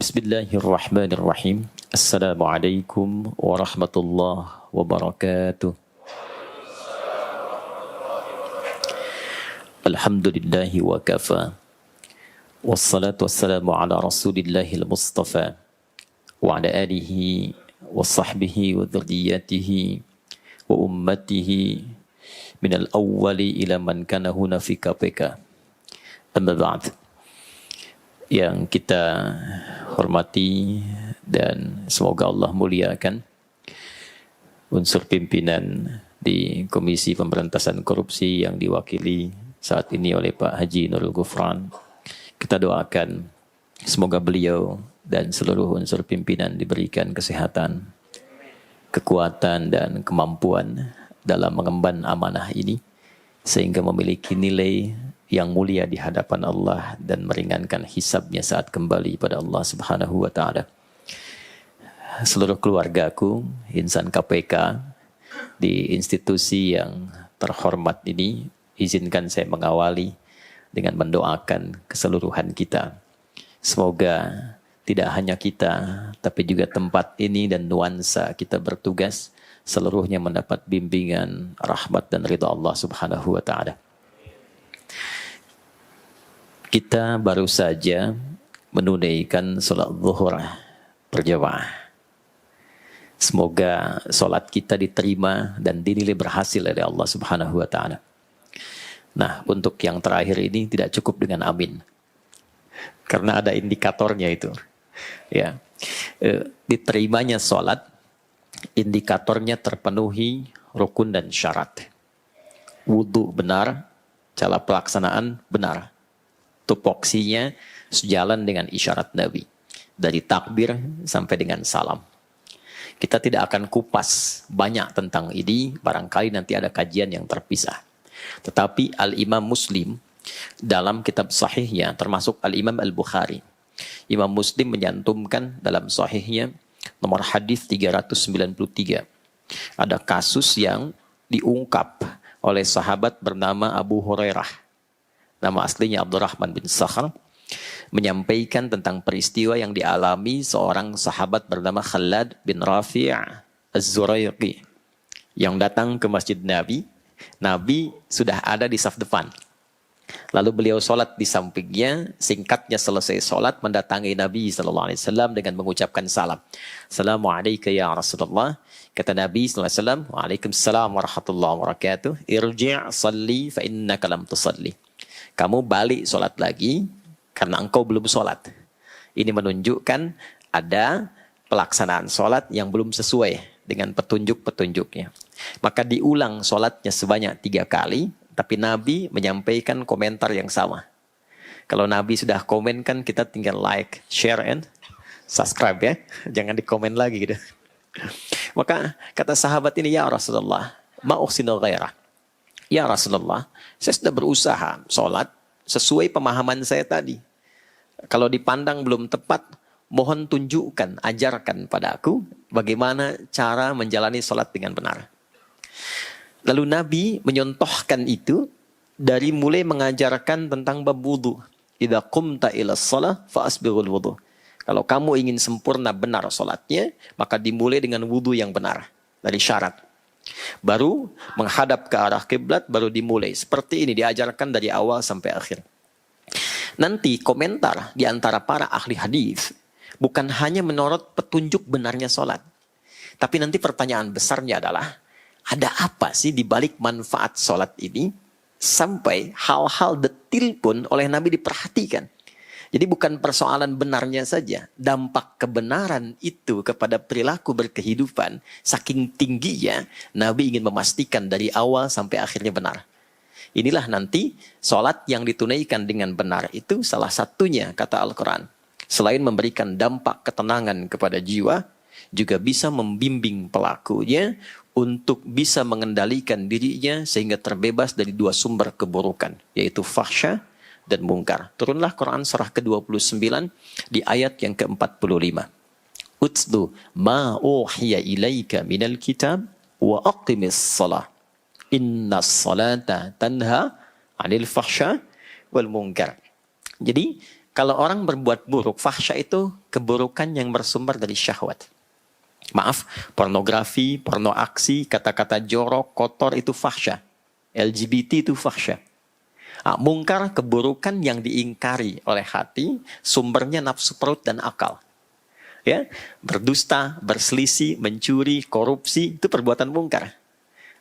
Bismillahirrahmanirrahim. Assalamualaikum warahmatullahi wabarakatuh. Alhamdulillahi wa kafa. Wassalatu wassalamu ala rasulillahil mustafa wa ala alihi wa sahbihi wa dhurriyyatihi wa ummatihi minal awwali ila man kana huna fi KPK. Amma ba'd. Yang kita hormati dan semoga Allah muliakan unsur pimpinan di Komisi Pemberantasan Korupsi yang diwakili saat ini oleh Pak Haji Nurul Gufran. Kita doakan semoga beliau dan seluruh unsur pimpinan diberikan kesehatan, kekuatan dan kemampuan dalam mengemban amanah ini sehingga memiliki nilai yang mulia di hadapan Allah dan meringankan hisabnya saat kembali pada Allah Subhanahu wa taala. Seluruh keluargaku, insan KPK di institusi yang terhormat ini, izinkan saya mengawali dengan mendoakan keseluruhan kita. Semoga tidak hanya kita, tapi juga tempat ini dan nuansa kita bertugas seluruhnya mendapat bimbingan, rahmat dan ridha Allah Subhanahu wa taala. Kita baru saja menunaikan sholat zuhur berjamaah. Semoga sholat kita diterima dan dinilai berhasil oleh Allah Subhanahu wa taala. Nah, untuk yang terakhir ini tidak cukup dengan amin. Karena ada indikatornya itu. Ya. Diterimanya sholat, indikatornya terpenuhi rukun dan syarat. Wudu benar, cara pelaksanaan benar. Tupoksinya sejalan dengan isyarat Nabi. Dari takbir sampai dengan salam. Kita tidak akan kupas banyak tentang ini, barangkali nanti ada kajian yang terpisah. Tetapi Al-Imam Muslim dalam kitab sahihnya, termasuk Al-Imam Al-Bukhari, Imam Muslim menyantumkan dalam sahihnya nomor hadis 393. Ada kasus yang diungkap oleh sahabat bernama Abu Hurairah. Nama aslinya Abdurrahman bin Sakhr, menyampaikan tentang peristiwa yang dialami seorang sahabat bernama Khalad bin Rafi' Az-Zuraiqi yang datang ke masjid Nabi. Nabi sudah ada di saf depan. Lalu beliau sholat di sampingnya. Singkatnya selesai sholat mendatangi Nabi SAW dengan mengucapkan salam. Assalamualaikum ya Rasulullah. Kata Nabi SAW, Waalaikumsalam warahmatullahi wabarakatuh. Irji' salli fa innaka lam tusalli. Kamu balik sholat lagi karena engkau belum sholat. Ini menunjukkan ada pelaksanaan sholat yang belum sesuai dengan petunjuk-petunjuknya. Maka diulang sholatnya sebanyak 3 kali, tapi Nabi menyampaikan komentar yang sama. Kalau Nabi sudah komen kan kita tinggal like, share, and subscribe ya. Jangan dikomen lagi gitu. Maka kata sahabat ini, ya Rasulullah, ma'uhsinu ghairah. Ya Rasulullah, saya sudah berusaha sholat sesuai pemahaman saya tadi. Kalau dipandang belum tepat, mohon tunjukkan, ajarkan padaku bagaimana cara menjalani sholat dengan benar. Lalu Nabi menyontohkan itu dari mulai mengajarkan tentang bab wudu. Idza qumta ila shalah fa asbighul wudu. Kalau kamu ingin sempurna benar sholatnya, maka dimulai dengan wudu yang benar. Dari syarat. Baru menghadap ke arah kiblat, baru dimulai. Seperti ini diajarkan dari awal sampai akhir. Nanti komentar di antara para ahli hadis bukan hanya menyorot petunjuk benarnya sholat. Tapi nanti pertanyaan besarnya adalah, ada apa sih di balik manfaat sholat ini sampai hal-hal detil pun oleh Nabi diperhatikan. Jadi bukan persoalan benarnya saja. Dampak kebenaran itu kepada perilaku berkehidupan saking tingginya, Nabi ingin memastikan dari awal sampai akhirnya benar. Inilah nanti sholat yang ditunaikan dengan benar itu salah satunya, kata Al-Quran. Selain memberikan dampak ketenangan kepada jiwa, juga bisa membimbing pelakunya untuk bisa mengendalikan dirinya sehingga terbebas dari 2 sumber keburukan, yaitu fahsya dan mungkar. Turunlah Quran surah ke-29 di ayat yang ke-45. Utslu ma uhiya ilaika minal kitab wa aqimis salah. Innas salata tanha 'anil fahsya wal munkar. Jadi Kalau orang berbuat buruk, fahsya itu keburukan yang bersumber dari syahwat. Maaf, pornografi, porno aksi, kata-kata jorok, kotor itu fahsya. LGBT itu fahsya. Mungkar keburukan yang diingkari oleh hati, sumbernya nafsu perut dan akal. Ya, berdusta, berselisih, mencuri, korupsi, itu perbuatan mungkar.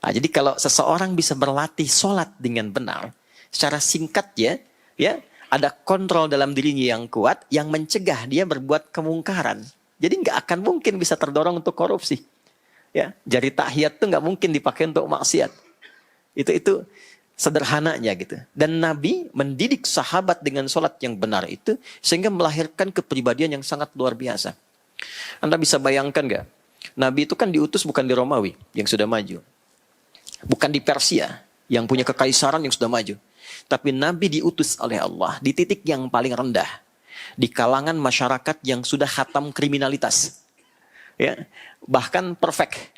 Jadi kalau seseorang bisa berlatih sholat dengan benar, secara singkat ya, ada kontrol dalam dirinya yang kuat, yang mencegah dia berbuat kemungkaran. Jadi nggak akan mungkin bisa terdorong untuk korupsi. Ya, jari tahiyat tuh nggak mungkin dipakai untuk maksiat. Itu sederhananya gitu. Dan Nabi mendidik sahabat dengan sholat yang benar itu, sehingga melahirkan kepribadian yang sangat luar biasa. Anda bisa bayangkan nggak? Nabi itu kan diutus bukan di Romawi yang sudah maju. Bukan di Persia yang punya kekaisaran yang sudah maju. Tapi Nabi diutus oleh Allah di titik yang paling rendah. Di kalangan masyarakat yang sudah khatam kriminalitas. Ya, bahkan perfect.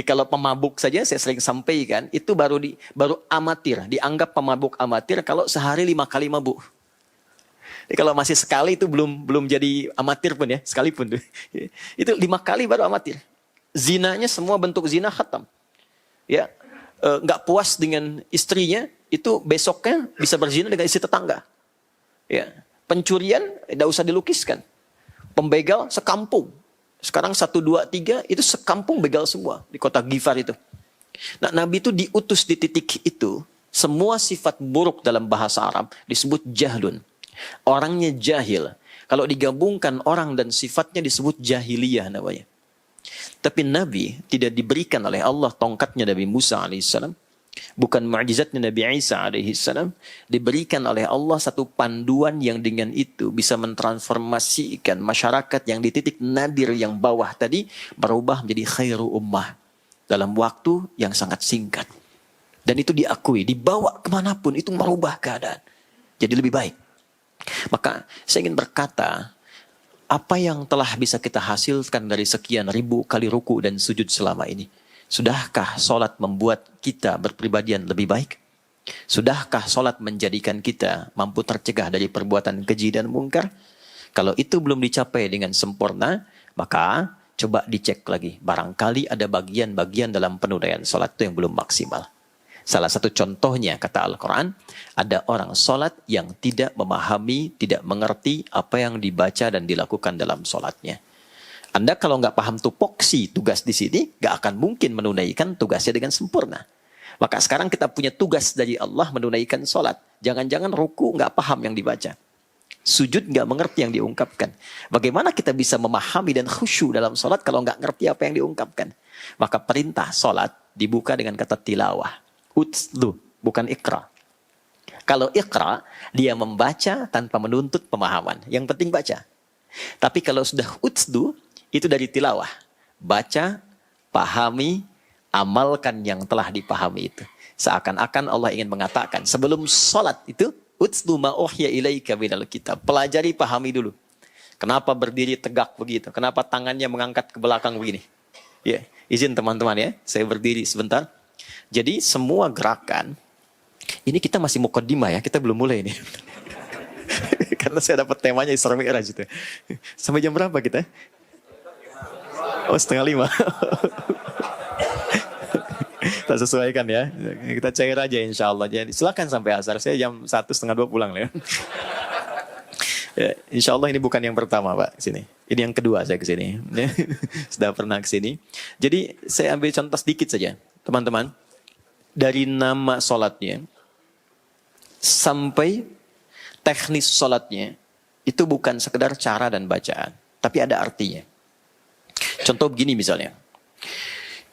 Kalau pemabuk saja saya sering sampaikan, itu baru amatir. Dianggap pemabuk amatir kalau sehari 5 kali mabuk. Jadi kalau masih sekali itu belum jadi amatir pun ya, sekalipun. Itu 5 kali baru amatir. Zinanya semua bentuk zina khatam. Ya, nggak puas dengan istrinya, itu besoknya bisa berzina dengan istri tetangga. Ya, pencurian tidak usah dilukiskan. Pembegal sekampung. Sekarang 1, 2, 3 itu sekampung begal semua di kota Ghifar itu. Nah, Nabi itu diutus di titik itu. Semua sifat buruk dalam bahasa Arab disebut jahlun. Orangnya jahil. Kalau digabungkan orang dan sifatnya disebut jahiliyah namanya. Tapi Nabi tidak diberikan oleh Allah tongkatnya Nabi Musa alaihissalam. Bukan mukjizatnya Nabi Isa alaihissalam. Diberikan oleh Allah satu panduan yang dengan itu bisa mentransformasikan masyarakat yang di titik nadir yang bawah tadi berubah menjadi khairu ummah. Dalam waktu yang sangat singkat. Dan itu diakui, dibawa kemanapun itu merubah keadaan. Jadi lebih baik. Maka saya ingin berkata, apa yang telah bisa kita hasilkan dari sekian ribu kali ruku dan sujud selama ini? Sudahkah sholat membuat kita berpribadian lebih baik? Sudahkah sholat menjadikan kita mampu tercegah dari perbuatan keji dan mungkar? Kalau itu belum dicapai dengan sempurna, maka coba dicek lagi. Barangkali ada bagian-bagian dalam penunaian sholat itu yang belum maksimal. Salah satu contohnya, kata Al-Quran, ada orang sholat yang tidak memahami, tidak mengerti apa yang dibaca dan dilakukan dalam sholatnya. Anda kalau nggak paham tupoksi tugas di sini, nggak akan mungkin menunaikan tugasnya dengan sempurna. Maka sekarang kita punya tugas dari Allah menunaikan sholat. Jangan-jangan ruku nggak paham yang dibaca. Sujud nggak mengerti yang diungkapkan. Bagaimana kita bisa memahami dan khusyuk dalam sholat kalau nggak ngerti apa yang diungkapkan? Maka perintah sholat dibuka dengan kata tilawah. Utslu, bukan ikra. Kalau ikra, dia membaca tanpa menuntut pemahaman. Yang penting baca. Tapi kalau sudah utslu, itu dari tilawah. Baca, pahami, amalkan yang telah dipahami itu. Seakan-akan Allah ingin mengatakan, sebelum sholat itu, utslu ma'uhya ilaika minal kitab. Pelajari, pahami dulu. Kenapa berdiri tegak begitu? Kenapa tangannya mengangkat ke belakang begini? Ya, izin teman-teman ya, saya berdiri sebentar. Jadi semua gerakan, ini kita masih mukaddimah ya, kita belum mulai ini. Karena saya dapat temanya Isra Mi'raj itu. Sampai jam berapa kita? Oh, 4:30. Tak sesuaikan ya. Kita cair aja insya Allah. Jadi silakan sampai asar. Saya jam 1:30 pulang ya. Ya, insya Allah ini bukan yang pertama Pak sini. Ini yang kedua saya ke sini. Sudah pernah ke sini. Jadi saya ambil contoh sedikit saja, teman-teman. Dari nama sholatnya sampai teknis sholatnya itu bukan sekedar cara dan bacaan, tapi ada artinya. Contoh begini misalnya.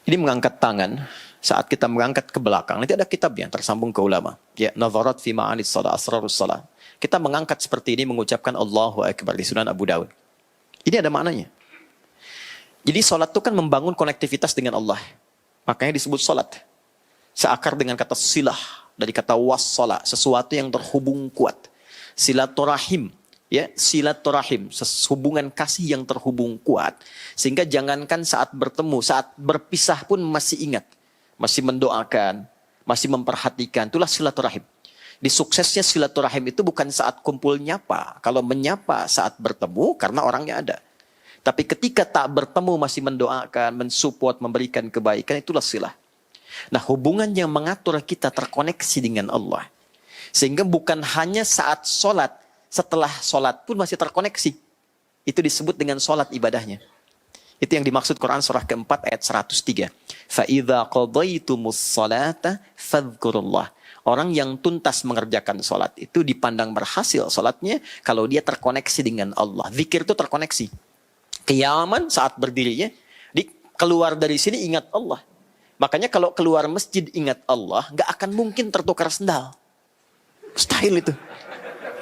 Ini mengangkat tangan. Saat kita mengangkat ke belakang, nanti ada kitabnya tersambung ke ulama. Ya, Nazarat fi ma'anis shalah, asrarus shalah. Kita mengangkat seperti ini mengucapkan Allahu Akbar di Sunan Abu Dawud. Ini ada maknanya. Jadi sholat itu kan membangun konektivitas dengan Allah. Makanya disebut sholat. Seakar dengan kata silah, dari kata wassalah, sesuatu yang terhubung kuat. Silaturahim, ya, silaturahim, hubungan kasih yang terhubung kuat. Sehingga jangankan saat bertemu, saat berpisah pun masih ingat. Masih mendoakan, masih memperhatikan. Itulah silaturahim. Disuksesnya silaturahim itu bukan saat kumpul nyapa. Kalau menyapa saat bertemu karena orangnya ada. Tapi ketika tak bertemu masih mendoakan, mensupport, memberikan kebaikan, itulah silah. Nah, hubungan yang mengatur kita terkoneksi dengan Allah. Sehingga bukan hanya saat sholat, setelah sholat pun masih terkoneksi. Itu disebut dengan sholat ibadahnya. Itu yang dimaksud Quran surah keempat ayat 103. فَإِذَا قَضَيْتُمُ الصَّلَاةَ فَاذْكُرُوا اللَّهَ. Orang yang tuntas mengerjakan sholat itu dipandang berhasil sholatnya kalau dia terkoneksi dengan Allah. Zikir itu terkoneksi. Qiyaman saat berdirinya, keluar dari sini ingat Allah. Makanya kalau keluar masjid ingat Allah, gak akan mungkin tertukar sendal. Mustahil itu.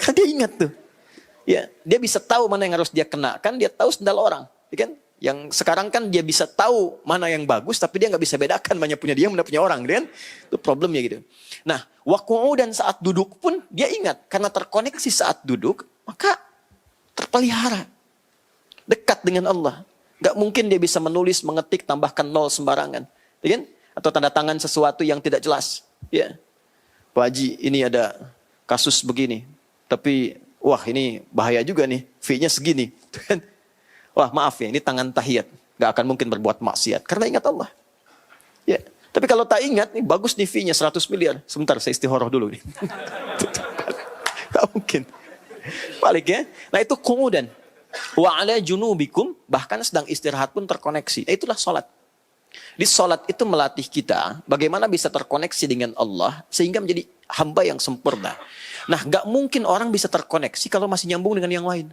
Karena dia ingat tuh. Ya, dia bisa tahu mana yang harus dia kenakan, dia tahu sendal orang. Ya kan? Yang sekarang kan dia bisa tahu mana yang bagus, tapi dia nggak bisa bedakan mana punya dia, mana punya orang, kan? Itu problemnya gitu. Nah, dan saat duduk pun dia ingat, karena terkoneksi saat duduk, maka terpelihara, dekat dengan Allah. Nggak mungkin dia bisa menulis, mengetik, tambahkan nol sembarangan, ya kan? Atau tanda tangan sesuatu yang tidak jelas. Ya, Pak Haji, ini ada kasus begini, tapi wah ini bahaya juga nih, fee-nya segini, kan? Wah maaf ya, ini tangan tahiyat. Gak akan mungkin berbuat maksiat. Karena ingat Allah. Ya. Tapi kalau tak ingat, nih bagus nih fee-nya 100 miliar. Sebentar, saya istikharah dulu nih. Tak mungkin. Balik ya. Nah itu kemudian. Wa ala junubikum, bahkan sedang istirahat pun terkoneksi. Nah, itulah sholat. Di sholat itu melatih kita bagaimana bisa terkoneksi dengan Allah sehingga menjadi hamba yang sempurna. Nah gak mungkin orang bisa terkoneksi kalau masih nyambung dengan yang lain.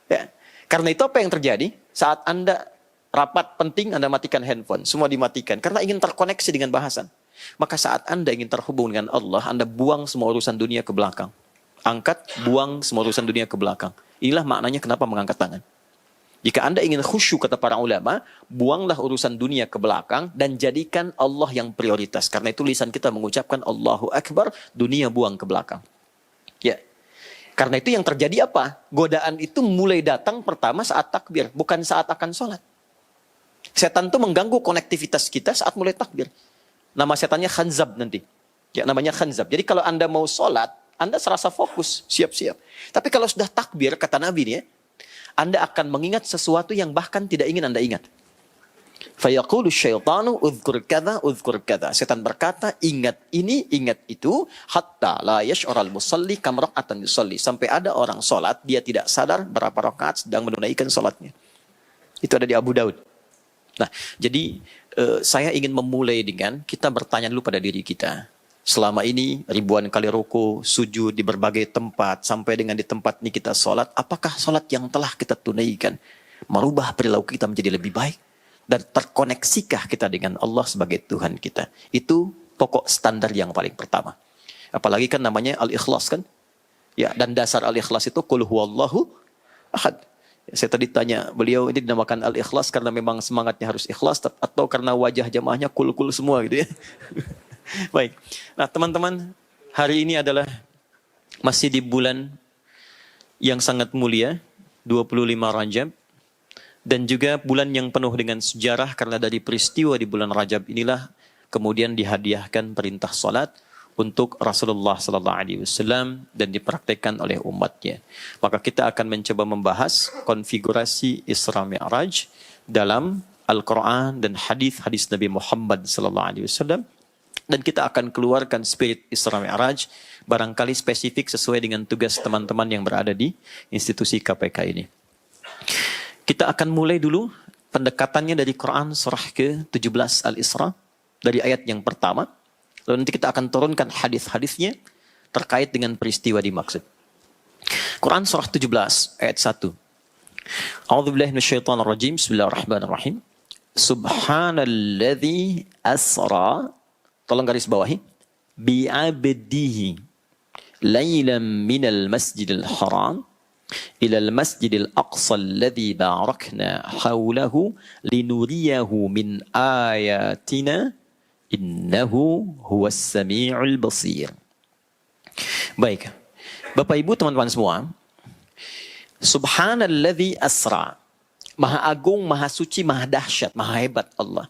Ya. Karena itu apa yang terjadi? Saat Anda rapat penting, Anda matikan handphone. Semua dimatikan. Karena ingin terkoneksi dengan bahasan. Maka saat Anda ingin terhubung dengan Allah, Anda buang semua urusan dunia ke belakang. Angkat, buang semua urusan dunia ke belakang. Inilah maknanya kenapa mengangkat tangan. Jika Anda ingin khusyuk, kata para ulama, buanglah urusan dunia ke belakang dan jadikan Allah yang prioritas. Karena itu lisan kita mengucapkan Allahu Akbar, dunia buang ke belakang. Ya. Karena itu yang terjadi apa? Godaan itu mulai datang pertama saat takbir, bukan saat akan sholat. Setan itu mengganggu konektivitas kita saat mulai takbir. Nama setannya Khanzab nanti. Ya, namanya Khanzab. Jadi kalau Anda mau sholat, Anda serasa fokus, siap-siap. Tapi kalau sudah takbir, kata Nabi nih ya, Anda akan mengingat sesuatu yang bahkan tidak ingin Anda ingat. Fayaqulu syaitanu udhkur kadha. Setan berkata, ingat ini, ingat itu, hatta la yash'ural musalli kam raka'atan yusalli. Sampai ada orang sholat, dia tidak sadar berapa rakaat sedang menunaikan sholatnya. Itu ada di Abu Daud. Nah, jadi saya ingin memulai dengan kita bertanya dulu pada diri kita. Selama ini ribuan kali ruku, sujud di berbagai tempat, sampai dengan di tempat ini kita sholat, apakah sholat yang telah kita tunaikan merubah perilaku kita menjadi lebih baik? Dan terkoneksikah kita dengan Allah sebagai Tuhan kita? Itu pokok standar yang paling pertama. Apalagi kan namanya al-ikhlas kan? Ya, dan dasar al-ikhlas itu qul huwallahu ahad. Saya tadi tanya beliau ini dinamakan al-ikhlas karena memang semangatnya harus ikhlas atau karena wajah jamaahnya kul-kul semua gitu ya. Baik. Nah, teman-teman, hari ini adalah masih di bulan yang sangat mulia, 25 Rajab. Dan juga bulan yang penuh dengan sejarah karena dari peristiwa di bulan Rajab inilah kemudian dihadiahkan perintah salat untuk Rasulullah SAW dan dipraktekkan oleh umatnya. Maka kita akan mencoba membahas konfigurasi Isra Mi'raj dalam Al-Quran dan hadis-hadis Nabi Muhammad SAW. Dan kita akan keluarkan spirit Isra Mi'raj barangkali spesifik sesuai dengan tugas teman-teman yang berada di institusi KPK ini. Kita akan mulai dulu pendekatannya dari Quran surah ke-17 Al-Isra. Dari ayat yang pertama. Lalu nanti kita akan turunkan hadis-hadisnya terkait dengan peristiwa dimaksud. Quran surah 17 ayat 1. A'udzubillahi minasyaitonirrajim. Bismillahirrahmanirrahim. Subhanalladzi asra. Tolong garis bawahi. Bi'abdihi laylan minal masjidil haram إلى المسجد الأقصى الذي باركنا حوله لنريه من آياتنا إنه هو السميع البصير. Baik, Bapak Ibu teman-teman semua, Subhanalladzi asra, Maha Agung, Maha Suci, Maha Dahsyat, Maha Hebat Allah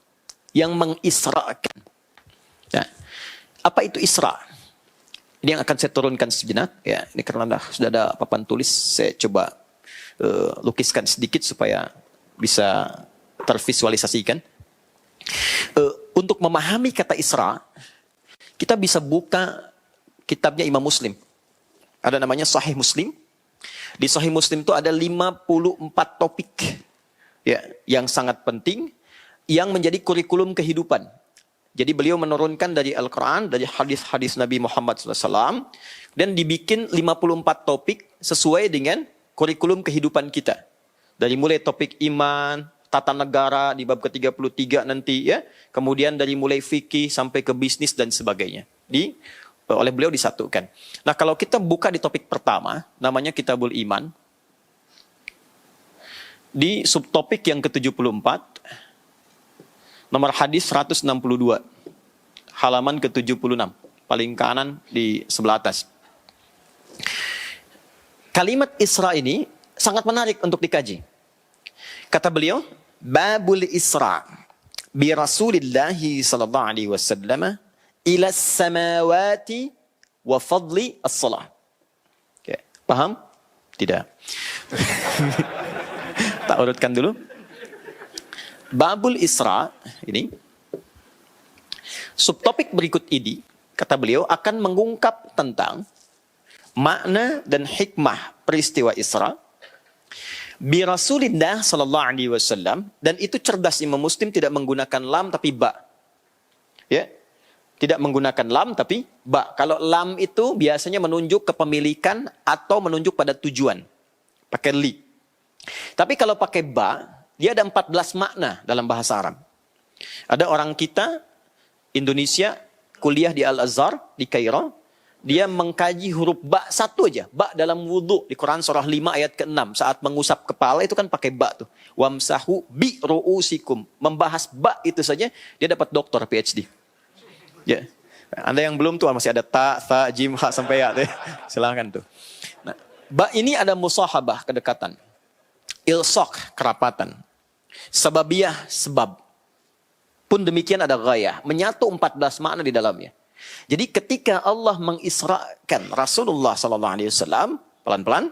yang mengisrakan. Nah, apa itu Isra? Ini yang akan saya turunkan sejenak. Ya, ini karena sudah ada papan tulis, saya coba lukiskan sedikit supaya bisa tervisualisasikan. Untuk memahami kata Isra, kita bisa buka kitabnya Imam Muslim. Ada namanya Sahih Muslim. Di Sahih Muslim itu ada 54 topik ya, yang sangat penting, yang menjadi kurikulum kehidupan. Jadi beliau menurunkan dari Al-Quran, dari hadis-hadis Nabi Muhammad SAW, dan dibikin 54 topik sesuai dengan kurikulum kehidupan kita. Dari mulai topik iman, tata negara di bab ke-33 nanti ya, kemudian dari mulai fikih sampai ke bisnis dan sebagainya. Oleh beliau disatukan. Nah, kalau kita buka di topik pertama, namanya Kitabul Iman. Di subtopik yang ke-74, nomor hadis 162, halaman ke-76, paling kanan di sebelah atas. Kalimat Isra ini sangat menarik untuk dikaji. Kata beliau, Babul Isra bi Rasulillahi sallallahu alaihi wasallam ila samawati wa fadli as-salah. Okay. Paham? Tidak. Tak urutkan dulu. Babul Isra ini, subtopik berikut ini, kata beliau, akan mengungkap tentang makna dan hikmah peristiwa Isra bi Rasulillah sallallahu alaihi wasallam, dan itu cerdas Imam Muslim tidak menggunakan lam tapi ba. Ya. Tidak menggunakan lam tapi ba. Kalau lam itu biasanya menunjuk kepemilikan atau menunjuk pada tujuan. Pakai li. Tapi kalau pakai ba, dia ada 14 makna dalam bahasa Arab. Ada orang kita, Indonesia, kuliah di Al-Azhar, di Kairo. Dia mengkaji huruf ba satu aja. Ba dalam wudhu. Di Quran surah 5 ayat ke-6. Saat mengusap kepala itu kan pakai ba tuh. Wamsahu bi ru'usikum. Membahas ba itu saja, dia dapat doktor PhD. Ya. Anda yang belum tuh masih ada ta, tha, jim, ha sampai ya. Silahkan tuh. Nah, ba ini ada musahabah, kedekatan. Ilsaq, kerapatan. Sababiyah, sebab. Pun demikian ada ghayah. Menyatu 14 makna di dalamnya. Jadi ketika Allah mengisrakan Rasulullah SAW, pelan-pelan,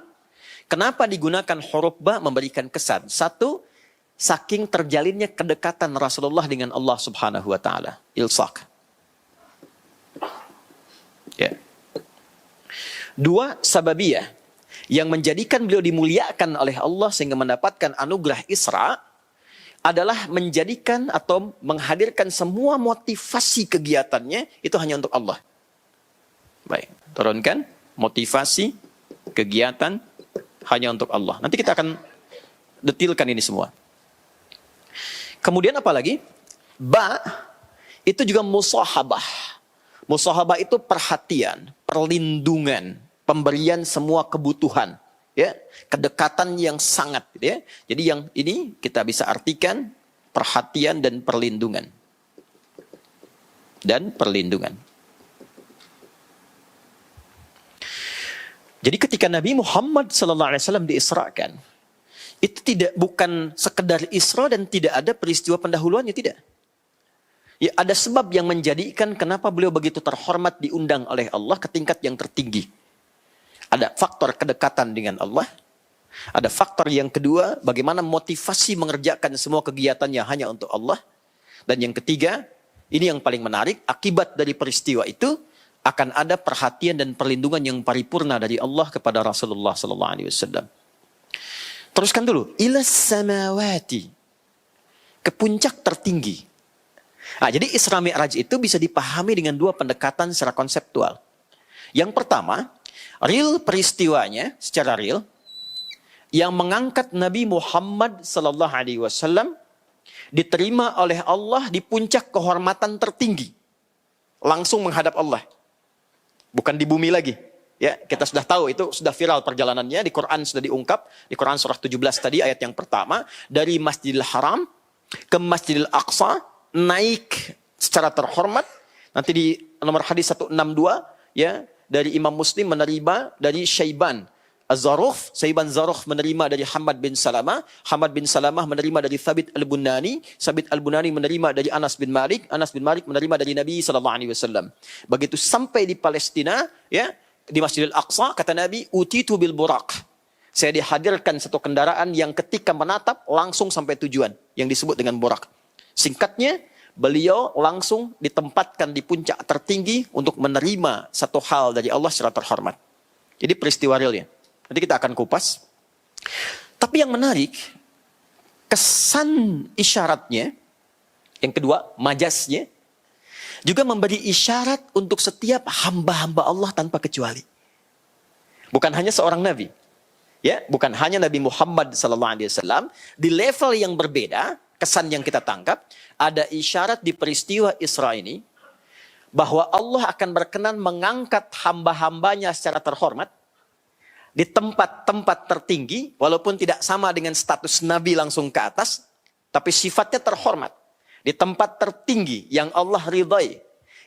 kenapa digunakan huruf ba memberikan kesan? Satu, saking terjalinnya kedekatan Rasulullah dengan Allah Subhanahu wa Ta'ala. Ilsaq. Ya. Dua, sababiyah. Yang menjadikan beliau dimuliakan oleh Allah sehingga mendapatkan anugerah Isra adalah menjadikan atau menghadirkan semua motivasi kegiatannya itu hanya untuk Allah. Baik, turunkan motivasi kegiatan hanya untuk Allah. Nanti kita akan detilkan ini semua. Kemudian apa lagi? Ba itu juga musahabah. Musahabah itu perhatian, perlindungan, pemberian semua kebutuhan, ya, kedekatan yang sangat, ya. Jadi yang ini kita bisa artikan perhatian dan perlindungan. Dan perlindungan. Jadi ketika Nabi Muhammad SAW diisrakan, itu bukan sekedar Isra dan tidak ada peristiwa pendahuluannya, tidak. Ya, ada sebab yang menjadikan kenapa beliau begitu terhormat diundang oleh Allah ke tingkat yang tertinggi. Ada faktor kedekatan dengan Allah. Ada faktor yang kedua, bagaimana motivasi mengerjakan semua kegiatannya hanya untuk Allah. Dan yang ketiga, ini yang paling menarik, akibat dari peristiwa itu akan ada perhatian dan perlindungan yang paripurna dari Allah kepada Rasulullah SAW. Teruskan dulu, ila samawati, ke puncak tertinggi. Nah, jadi Isra Mi'raj itu bisa dipahami dengan dua pendekatan secara konseptual. Yang pertama, real peristiwanya secara real yang mengangkat Nabi Muhammad SAW diterima oleh Allah di puncak kehormatan tertinggi, langsung menghadap Allah, bukan di bumi lagi. Ya, kita sudah tahu itu sudah viral perjalanannya, di Quran sudah diungkap, di Quran surah 17 tadi ayat yang pertama, dari Masjidil Haram ke Masjidil Aqsa, naik secara terhormat. Nanti di nomor hadis 162 ya, dari Imam Muslim menerima dari Syaiban Az-Zarukh, Saiban Zarukh menerima dari Hamad bin Salamah, Hamad bin Salamah menerima dari Thabit al-Bunani, Thabit al-Bunani menerima dari Anas bin Malik, Anas bin Malik menerima dari Nabi SAW. Begitu sampai di Palestina, ya, di Masjidil Aqsa, kata Nabi, utitu bil buraq. Saya dihadirkan satu kendaraan yang ketika menatap langsung sampai tujuan, yang disebut dengan buraq. Singkatnya, beliau langsung ditempatkan di puncak tertinggi untuk menerima satu hal dari Allah secara terhormat. Jadi peristiwa realnya. Nanti kita akan kupas. Tapi yang menarik, kesan isyaratnya, yang kedua, majasnya, juga memberi isyarat untuk setiap hamba-hamba Allah tanpa kecuali. Bukan hanya seorang nabi. Ya, bukan hanya Nabi Muhammad SAW. Di level yang berbeda, kesan yang kita tangkap, ada isyarat di peristiwa Isra ini, bahwa Allah akan berkenan mengangkat hamba-hambanya secara terhormat, di tempat-tempat tertinggi, walaupun tidak sama dengan status Nabi langsung ke atas, tapi sifatnya terhormat. Di tempat tertinggi yang Allah ridhai,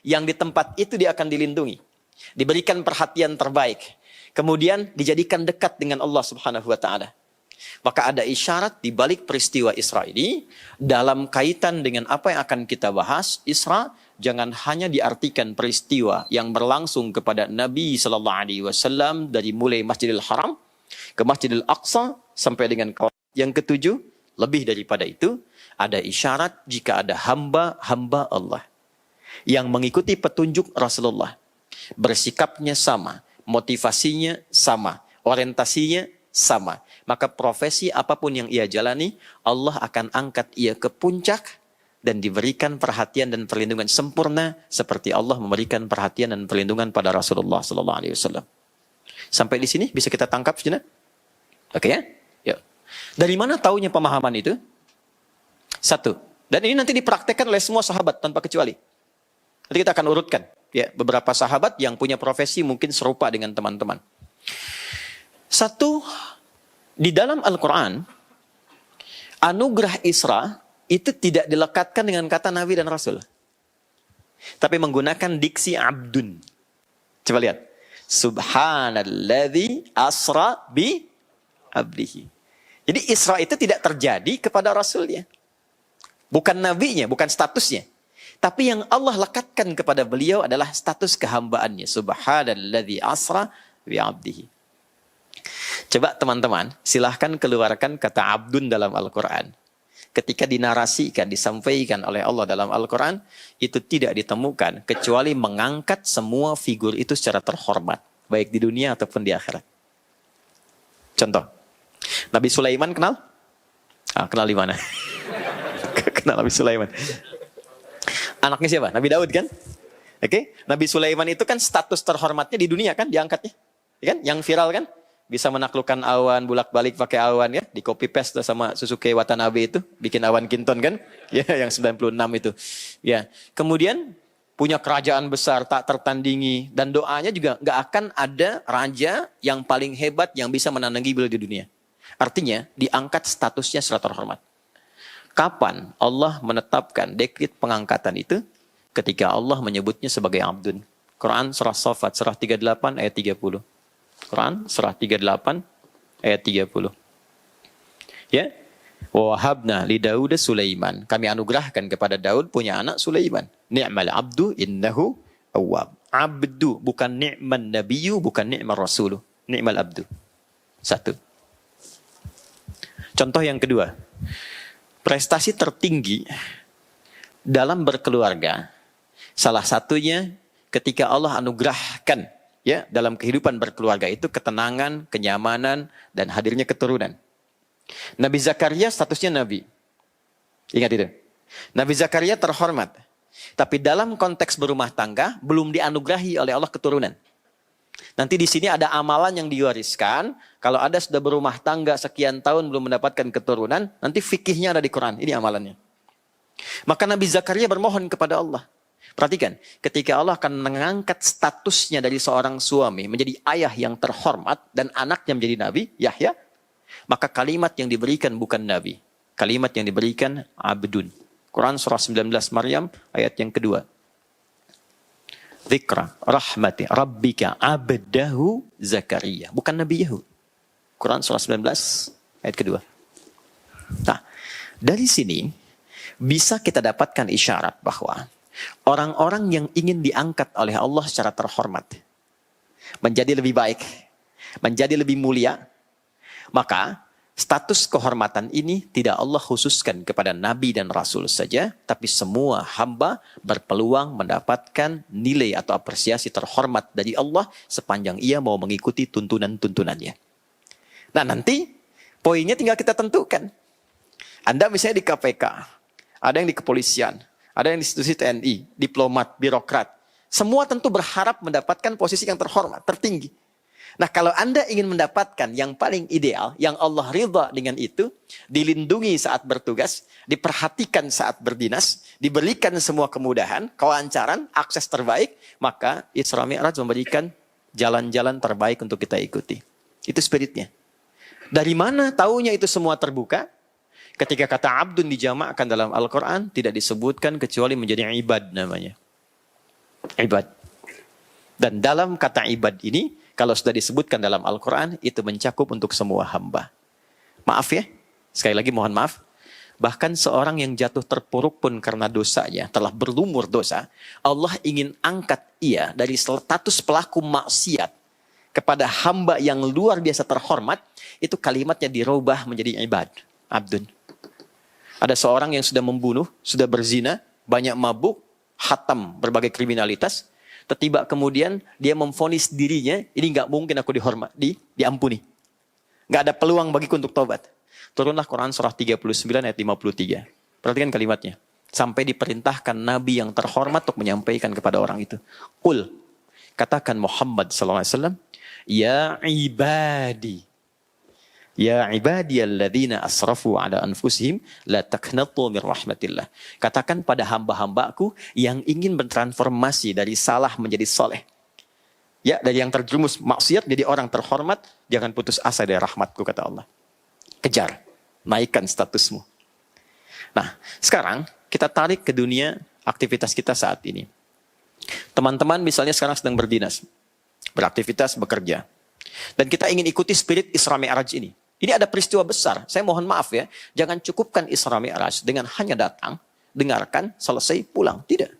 yang di tempat itu dia akan dilindungi. Diberikan perhatian terbaik. Kemudian dijadikan dekat dengan Allah Subhanahu wa Ta'ala. Maka ada isyarat di balik peristiwa Isra ini, dalam kaitan dengan apa yang akan kita bahas, Isra jangan hanya diartikan peristiwa yang berlangsung kepada Nabi SAW dari mulai Masjidil Haram ke Masjidil Aqsa sampai dengan yang ketujuh. Lebih daripada itu, ada isyarat jika ada hamba-hamba Allah yang mengikuti petunjuk Rasulullah, bersikapnya sama, motivasinya sama, orientasinya sama, maka profesi apapun yang ia jalani, Allah akan angkat ia ke puncak dan diberikan perhatian dan perlindungan sempurna seperti Allah memberikan perhatian dan perlindungan pada Rasulullah SAW. Sampai di sini bisa kita tangkap sejenak? Oke ya? Yuk. Dari mana taunya pemahaman itu? Satu. Dan ini nanti dipraktekkan oleh semua sahabat tanpa kecuali. Nanti kita akan urutkan ya beberapa sahabat yang punya profesi mungkin serupa dengan teman-teman. Satu, di dalam Al-Quran, anugerah Isra itu tidak dilekatkan dengan kata Nabi dan Rasul. Tapi menggunakan diksi abdun. Coba lihat. Subhanalladzi asra bi abdihi. Jadi Isra itu tidak terjadi kepada Rasulnya. Bukan nabinya, bukan statusnya. Tapi yang Allah lekatkan kepada beliau adalah status kehambaannya. Subhanalladzi asra bi abdihi. Coba teman-teman, silahkan keluarkan kata abdun dalam Al-Quran. Ketika dinarasikan, disampaikan oleh Allah dalam Al-Quran, itu tidak ditemukan kecuali mengangkat semua figur itu secara terhormat, baik di dunia ataupun di akhirat. Contoh, Nabi Sulaiman kenal? Kenal di mana? Kenal Nabi Sulaiman. Anaknya siapa? Nabi Daud kan? Oke, Nabi Sulaiman itu kan status terhormatnya di dunia kan, diangkatnya. Ya kan? Yang viral kan? Bisa menaklukkan awan, bulak-balik pakai awan ya. Di copy paste sama Suzuki Watanabe itu. Bikin awan Kinton kan. Ya, yang 96 itu. Ya. Kemudian punya kerajaan besar, tak tertandingi. Dan doanya juga nggak akan ada raja yang paling hebat yang bisa menandingi beliau di dunia. Artinya diangkat statusnya secara terhormat. Kapan Allah menetapkan dekret pengangkatan itu? Ketika Allah menyebutnya sebagai abdun. Quran surah Shafat, surah 38 ayat 30. Quran surah 38 ayat 30. Ya. Wa wahabna li Daud Sulaiman. Kami anugerahkan kepada Daud punya anak Sulaiman. Ni'mal abdu innahu awwab. Abdu bukan ni'man nabiyyu, bukan ni'mal rasulu. Ni'mal abdu. Satu. Contoh yang kedua. Prestasi tertinggi dalam berkeluarga, salah satunya ketika Allah anugerahkan ya dalam kehidupan berkeluarga itu ketenangan, kenyamanan, dan hadirnya keturunan. Nabi Zakaria statusnya Nabi. Ingat itu. Nabi Zakaria terhormat. Tapi dalam konteks berumah tangga belum dianugerahi oleh Allah keturunan. Nanti di sini ada amalan yang diwariskan. Kalau ada sudah berumah tangga sekian tahun belum mendapatkan keturunan, nanti fikihnya ada di Quran. Ini amalannya. Maka Nabi Zakaria bermohon kepada Allah. Perhatikan, ketika Allah akan mengangkat statusnya dari seorang suami menjadi ayah yang terhormat dan anaknya menjadi nabi, Yahya, maka kalimat yang diberikan bukan nabi. Kalimat yang diberikan abdun. Quran surah 19 Maryam ayat yang kedua. Dzikra rahmati rabbika abdahu Zakaria. Bukan Nabi Yahud. Quran surah 19 ayat kedua. Nah, dari sini bisa kita dapatkan isyarat bahwa orang-orang yang ingin diangkat oleh Allah secara terhormat, menjadi lebih baik, menjadi lebih mulia, maka status kehormatan ini tidak Allah khususkan kepada Nabi dan Rasul saja, tapi semua hamba berpeluang mendapatkan nilai atau apresiasi terhormat dari Allah sepanjang ia mau mengikuti tuntunan-tuntunannya. Nah, nanti poinnya tinggal kita tentukan. Anda misalnya di KPK, ada yang di kepolisian, ada yang di institusi TNI, diplomat, birokrat. Semua tentu berharap mendapatkan posisi yang terhormat, tertinggi. Nah, kalau Anda ingin mendapatkan yang paling ideal, yang Allah ridha dengan itu, dilindungi saat bertugas, diperhatikan saat berdinas, diberikan semua kemudahan, kelancaran, akses terbaik, maka Isra Mi'raj memberikan jalan-jalan terbaik untuk kita ikuti. Itu spiritnya. Dari mana taunya itu semua terbuka? Ketika kata abdun dijamakkan dalam Al-Quran, tidak disebutkan kecuali menjadi ibad namanya. Ibad. Dan dalam kata ibad ini, kalau sudah disebutkan dalam Al-Quran, itu mencakup untuk semua hamba. Maaf ya, sekali lagi mohon maaf. Bahkan seorang yang jatuh terpuruk pun karena dosanya, telah berlumur dosa, Allah ingin angkat ia dari status pelaku maksiat kepada hamba yang luar biasa terhormat, itu kalimatnya dirubah menjadi ibad, abdun. Ada seorang yang sudah membunuh, sudah berzina, banyak mabuk, hatam berbagai kriminalitas, tiba kemudian dia memvonis dirinya, ini nggak mungkin aku diampuni. Nggak ada peluang bagiku untuk tobat. Turunlah Quran surah 39 ayat 53. Perhatikan kalimatnya. Sampai diperintahkan Nabi yang terhormat untuk menyampaikan kepada orang itu. Qul, katakan Muhammad SAW, ya ibadi. Ya ibadiyalladzina asrafu ala anfusihim la taqnatu min rahmatillah. Katakan pada hamba-hambaku yang ingin bertransformasi dari salah menjadi soleh. Ya, dari yang terjerumus maksiat jadi orang terhormat, jangan putus asa dari rahmatku, kata Allah. Kejar, naikkan statusmu. Nah, sekarang kita tarik ke dunia aktivitas kita saat ini. Teman-teman misalnya sekarang sedang berdinas, beraktivitas, bekerja. Dan kita ingin ikuti spirit Isra Mi'raj ini. Ini ada peristiwa besar. Saya mohon maaf ya. Jangan cukupkan Isra Mi'raj dengan hanya datang, dengarkan, selesai, pulang. Tidak.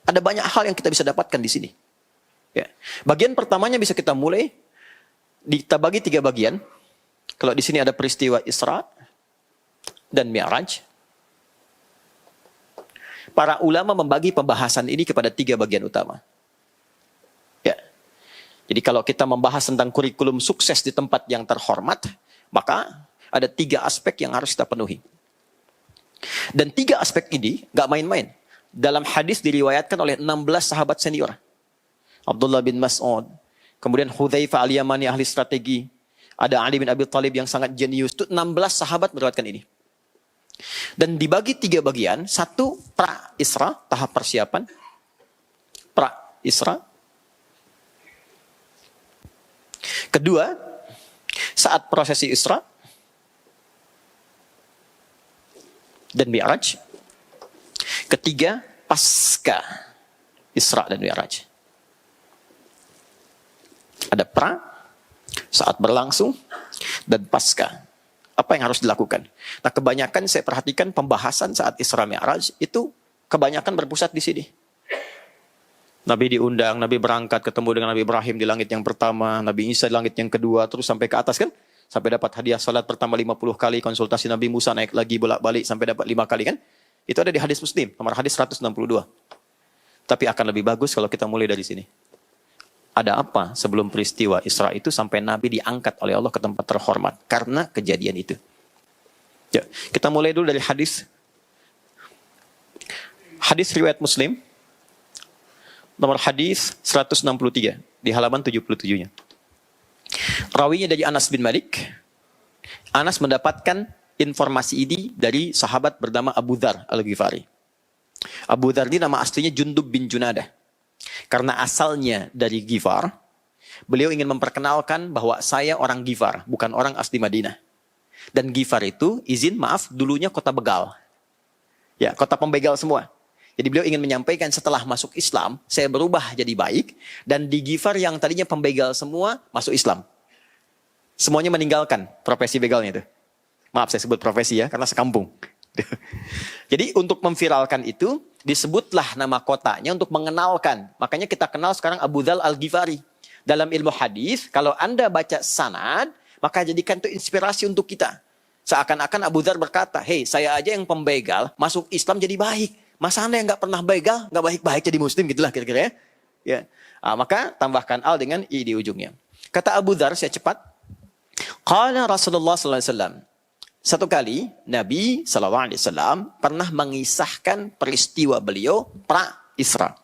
Ada banyak hal yang kita bisa dapatkan di sini. Ya. Bagian pertamanya bisa kita mulai. Kita bagi 3 bagian. Kalau di sini ada peristiwa Isra dan Mi'raj. Para ulama membagi pembahasan ini kepada 3 bagian utama. Ya. Jadi kalau kita membahas tentang kurikulum sukses di tempat yang terhormat, maka ada 3 aspek yang harus kita penuhi. Dan 3 aspek ini gak main-main. Dalam hadis diriwayatkan oleh 16 sahabat senior. Abdullah bin Mas'ud, kemudian Hudzaifah al-Yamani ahli strategi, ada Ali bin Abi Thalib yang sangat jenius. Itu 16 sahabat meriwayatkan ini. Dan dibagi 3 bagian. 1 pra-Isra, tahap persiapan. Pra-Isra. Kedua, saat prosesi Isra dan Mi'raj. Ketiga, pasca Isra dan Mi'raj. Ada pra, saat berlangsung, dan pasca. Apa yang harus dilakukan? Nah, kebanyakan saya perhatikan pembahasan saat Isra Mi'raj itu kebanyakan berpusat di sini. Nabi diundang, Nabi berangkat ketemu dengan Nabi Ibrahim di langit yang pertama, Nabi Isa di langit yang kedua, terus sampai ke atas kan? Sampai dapat hadiah salat pertama 50 kali, konsultasi Nabi Musa naik lagi bolak-balik sampai dapat 5 kali kan? Itu ada di hadis Muslim, nomor hadis 162. Tapi akan lebih bagus kalau kita mulai dari sini. Ada apa sebelum peristiwa Isra itu sampai Nabi diangkat oleh Allah ke tempat terhormat? Karena kejadian itu. Ya, kita mulai dulu dari hadis. Hadis riwayat Muslim. Nomor hadis 163 di halaman 77-nya. Rawinya dari Anas bin Malik. Anas mendapatkan informasi ini dari sahabat bernama Abu Dzar Al-Ghifari. Abu Dzar ini nama aslinya Jundub bin Junadah. Karena asalnya dari Ghifar, beliau ingin memperkenalkan bahwa saya orang Ghifar, bukan orang asli Madinah. Dan Ghifar itu dulunya kota begal. Ya, kota pembegal semua. Jadi beliau ingin menyampaikan setelah masuk Islam, saya berubah jadi baik. Dan di Ghifar yang tadinya pembegal semua, masuk Islam. Semuanya meninggalkan profesi begalnya itu. Maaf saya sebut profesi ya, karena sekampung. Jadi untuk memviralkan itu, disebutlah nama kotanya untuk mengenalkan. Makanya kita kenal sekarang Abu Dzal Al-Ghifari. Dalam ilmu hadis, kalau Anda baca sanad, maka jadikan itu inspirasi untuk kita. Seakan-akan Abu Dzar berkata, hei saya aja yang pembegal, masuk Islam jadi baik. Masa Anda yang nggak pernah begal, nggak baik-baik jadi muslim, gitulah kira-kira ya. Ya. Maka tambahkan al dengan i di ujungnya. Kata Abu Dzar, saya cepat. Qala Rasulullah sallallahu alaihi wasallam. Satu kali Nabi sallallahu alaihi wasallam pernah mengisahkan peristiwa beliau pra Isra.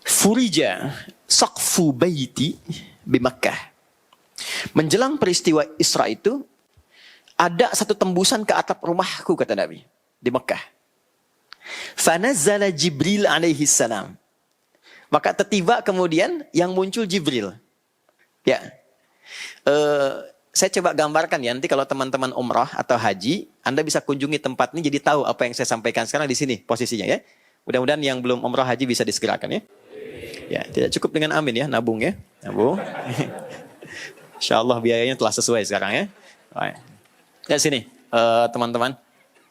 Furija saqfu baiti di Makkah. Menjelang peristiwa Isra itu ada satu tembusan ke atap rumahku kata Nabi di Makkah. Fanazzala Jibril alaihi salam. Maka tiba kemudian yang muncul Jibril. Ya. Saya coba gambarkan ya, nanti kalau teman-teman umrah atau haji, Anda bisa kunjungi tempat ini jadi tahu apa yang saya sampaikan sekarang di sini posisinya ya. Mudah-mudahan yang belum umrah haji bisa disegerakan ya. Ya, tidak cukup dengan amin ya, nabung ya. Nabung. Insyaallah biayanya telah sesuai sekarang ya. Baik. Ya sini, teman-teman.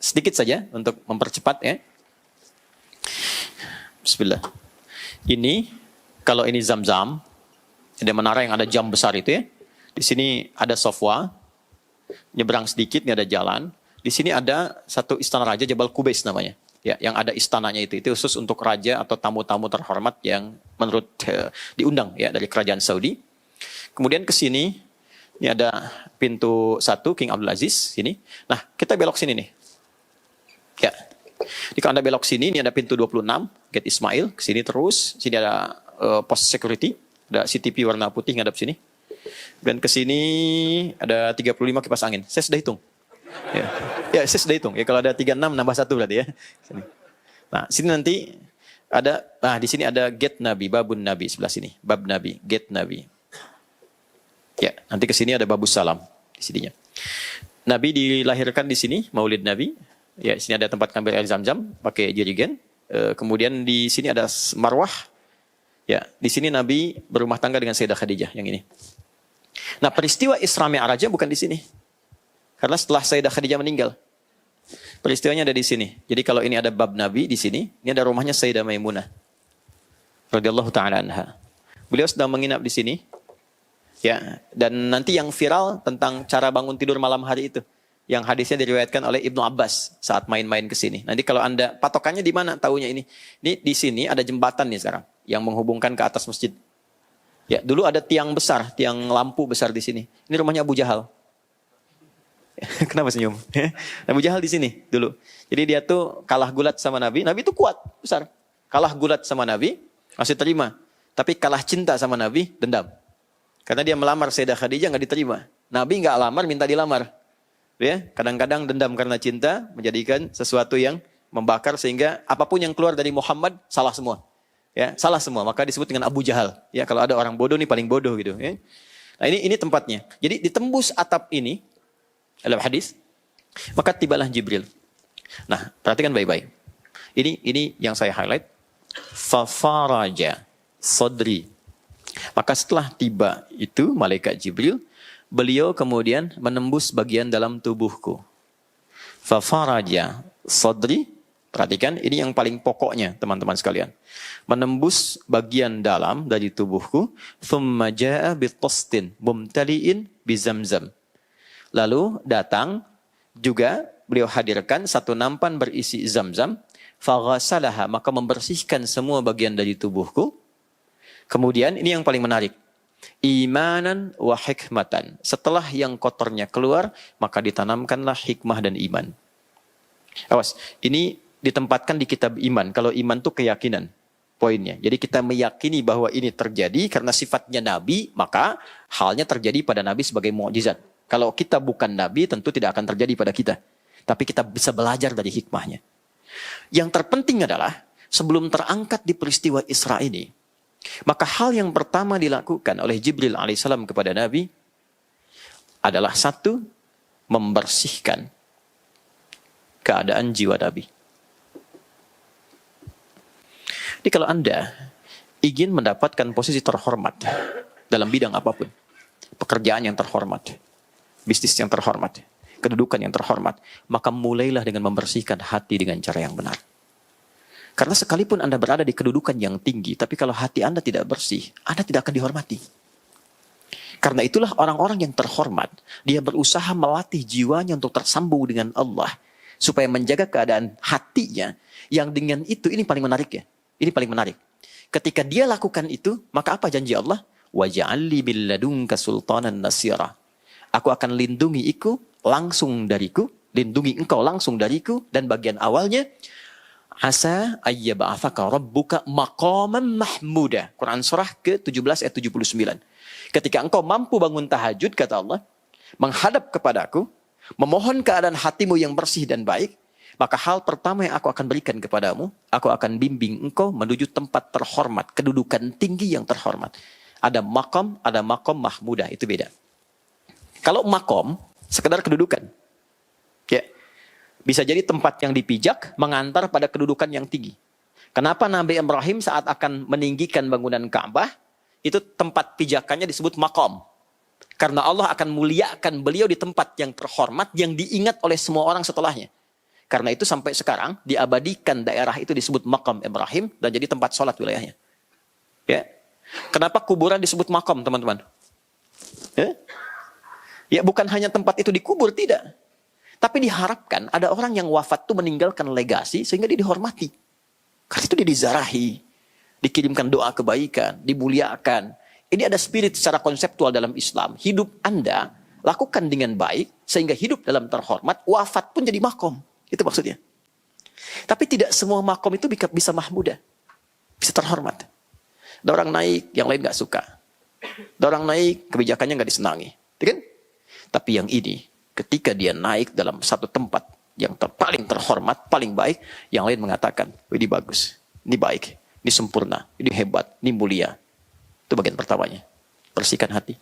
Sedikit saja untuk mempercepat ya. Bismillah. Ini, kalau ini Zam-Zam, ada menara yang ada jam besar itu ya. Di sini ada Sofwa, nyebrang sedikit, ini ada jalan. Di sini ada satu istana raja, Jabal Qubais namanya. Ya, yang ada istananya itu khusus untuk raja atau tamu-tamu terhormat yang menurut diundang ya dari kerajaan Saudi. Kemudian ke sini, ini ada pintu 1, King Abdul Aziz, sini. Nah, kita belok sini nih. Ya. Jika Anda belok sini, ini ada pintu 26, Gate Ismail, ke sini terus. Sini ada pos security, ada CTP warna putih ngadap sini. Dan ke sini ada 35 kipas angin. Saya sudah hitung. Ya, saya sudah hitung. Ya kalau ada 36 nambah 1 berarti ya. Sini. Nah, sini nanti ada di sini ada gate Nabi, babun Nabi sebelah sini. Bab Nabi, gate Nabi. Ya, nanti ke sini ada babus salam di sininya. Nabi dilahirkan di sini, Maulid Nabi. Ya, sini ada tempat ngambil air Zam-Zam pakai jerigen. Kemudian di sini ada marwah. Ya, di sini Nabi berumah tangga dengan Sayyidah Khadijah yang ini. Nah, peristiwa Isra Mi'rajnya bukan di sini. Karena setelah Sayyidah Khadijah meninggal. Peristiwanya ada di sini. Jadi kalau ini ada bab Nabi di sini, ini ada rumahnya Sayyidah Maimunah radhiyallahu taala anha. Beliau sedang menginap di sini. Ya, dan nanti yang viral tentang cara bangun tidur malam hari itu. Yang hadisnya diriwayatkan oleh Ibnu Abbas saat main-main ke sini. Nanti kalau Anda patokannya di mana tahunya ini? Ini di sini ada jembatan nih sekarang yang menghubungkan ke atas masjid. Ya, dulu ada tiang besar, tiang lampu besar di sini. Ini rumahnya Abu Jahal. Kenapa senyum? Abu Jahal di sini dulu. Jadi dia tuh kalah gulat sama Nabi. Nabi itu kuat, besar. Kalah gulat sama Nabi, masih terima. Tapi kalah cinta sama Nabi, dendam. Karena dia melamar Sayyidah Khadijah nggak diterima. Nabi nggak lamar, minta dilamar. Ya, kadang-kadang dendam karena cinta menjadikan sesuatu yang membakar sehingga apapun yang keluar dari Muhammad salah semua. Ya, salah semua, maka disebut dengan Abu Jahal. Ya, kalau ada orang bodoh nih paling bodoh gitu. Ya. Nah, ini tempatnya. Jadi ditembus atap ini dalam hadis, maka tibalah Jibril. Nah, perhatikan baik-baik. Ini yang saya highlight. Fafaraja sadri. Maka setelah tiba itu malaikat Jibril, beliau kemudian menembus bagian dalam tubuhku. Fafaraja sadri. Perhatikan, ini yang paling pokoknya teman-teman sekalian. Menembus bagian dalam dari tubuhku. Thumma ja'a bitastin mumtali'in bizamzam. Lalu datang juga beliau hadirkan satu nampan berisi zamzam. Faghasalaha, maka membersihkan semua bagian dari tubuhku. Kemudian ini yang paling menarik. Imanan wa hikmatan. Setelah yang kotornya keluar, maka ditanamkanlah hikmah dan iman. Awas, ini ditempatkan di kitab iman. Kalau iman itu keyakinan poinnya. Jadi kita meyakini bahwa ini terjadi karena sifatnya Nabi, maka halnya terjadi pada Nabi sebagai mukjizat. Kalau kita bukan Nabi, tentu tidak akan terjadi pada kita. Tapi kita bisa belajar dari hikmahnya. Yang terpenting adalah sebelum terangkat di peristiwa Isra ini, maka hal yang pertama dilakukan oleh Jibril alaihissalam kepada Nabi adalah satu, membersihkan keadaan jiwa Nabi. Jadi kalau Anda ingin mendapatkan posisi terhormat dalam bidang apapun, pekerjaan yang terhormat, bisnis yang terhormat, kedudukan yang terhormat, maka mulailah dengan membersihkan hati dengan cara yang benar. Karena sekalipun Anda berada di kedudukan yang tinggi, tapi kalau hati Anda tidak bersih, Anda tidak akan dihormati. Karena itulah orang-orang yang terhormat, dia berusaha melatih jiwanya untuk tersambung dengan Allah, supaya menjaga keadaan hatinya, yang dengan itu, ini paling menarik ya, ini paling menarik. Ketika dia lakukan itu, maka apa janji Allah? Waj'alli min ladunka sultanan nasira. Aku akan lindungi engkau langsung dariku, dan bagian awalnya, asa ayyab'atsaka rabbuka maqaman mahmuda. Quran surah ke-17 ayat 79. Ketika engkau mampu bangun tahajud, kata Allah, menghadap kepadaku, memohon keadaan hatimu yang bersih dan baik, maka hal pertama yang aku akan berikan kepadamu, aku akan bimbing engkau menuju tempat terhormat, kedudukan tinggi yang terhormat. Ada maqam mahmuda, itu beda. Kalau maqam, sekedar kedudukan. Ya. Bisa jadi tempat yang dipijak mengantar pada kedudukan yang tinggi. Kenapa Nabi Ibrahim saat akan meninggikan bangunan Ka'bah, itu tempat pijakannya disebut maqam. Karena Allah akan muliakan beliau di tempat yang terhormat, yang diingat oleh semua orang setelahnya. Karena itu sampai sekarang diabadikan daerah itu disebut maqam Ibrahim, dan jadi tempat sholat wilayahnya. Ya. Kenapa kuburan disebut maqam, teman-teman? Ya, bukan hanya tempat itu dikubur, tidak. Tapi diharapkan ada orang yang wafat itu meninggalkan legasi sehingga dia dihormati. Karena itu dia dizarahi, dikirimkan doa kebaikan, dimuliakan. Ini ada spirit secara konseptual dalam Islam. Hidup Anda lakukan dengan baik sehingga hidup dalam terhormat, wafat pun jadi makom. Itu maksudnya. Tapi tidak semua makom itu bisa mahmudah, bisa terhormat. Ada orang naik, yang lain nggak suka. Ada orang naik, kebijakannya nggak disenangi. Kan? Tapi yang ini, ketika dia naik dalam satu tempat yang paling terhormat, paling baik, yang lain mengatakan, ini bagus, ini baik, ini sempurna, ini hebat, ini mulia. Itu bagian pertamanya. Bersihkan hati.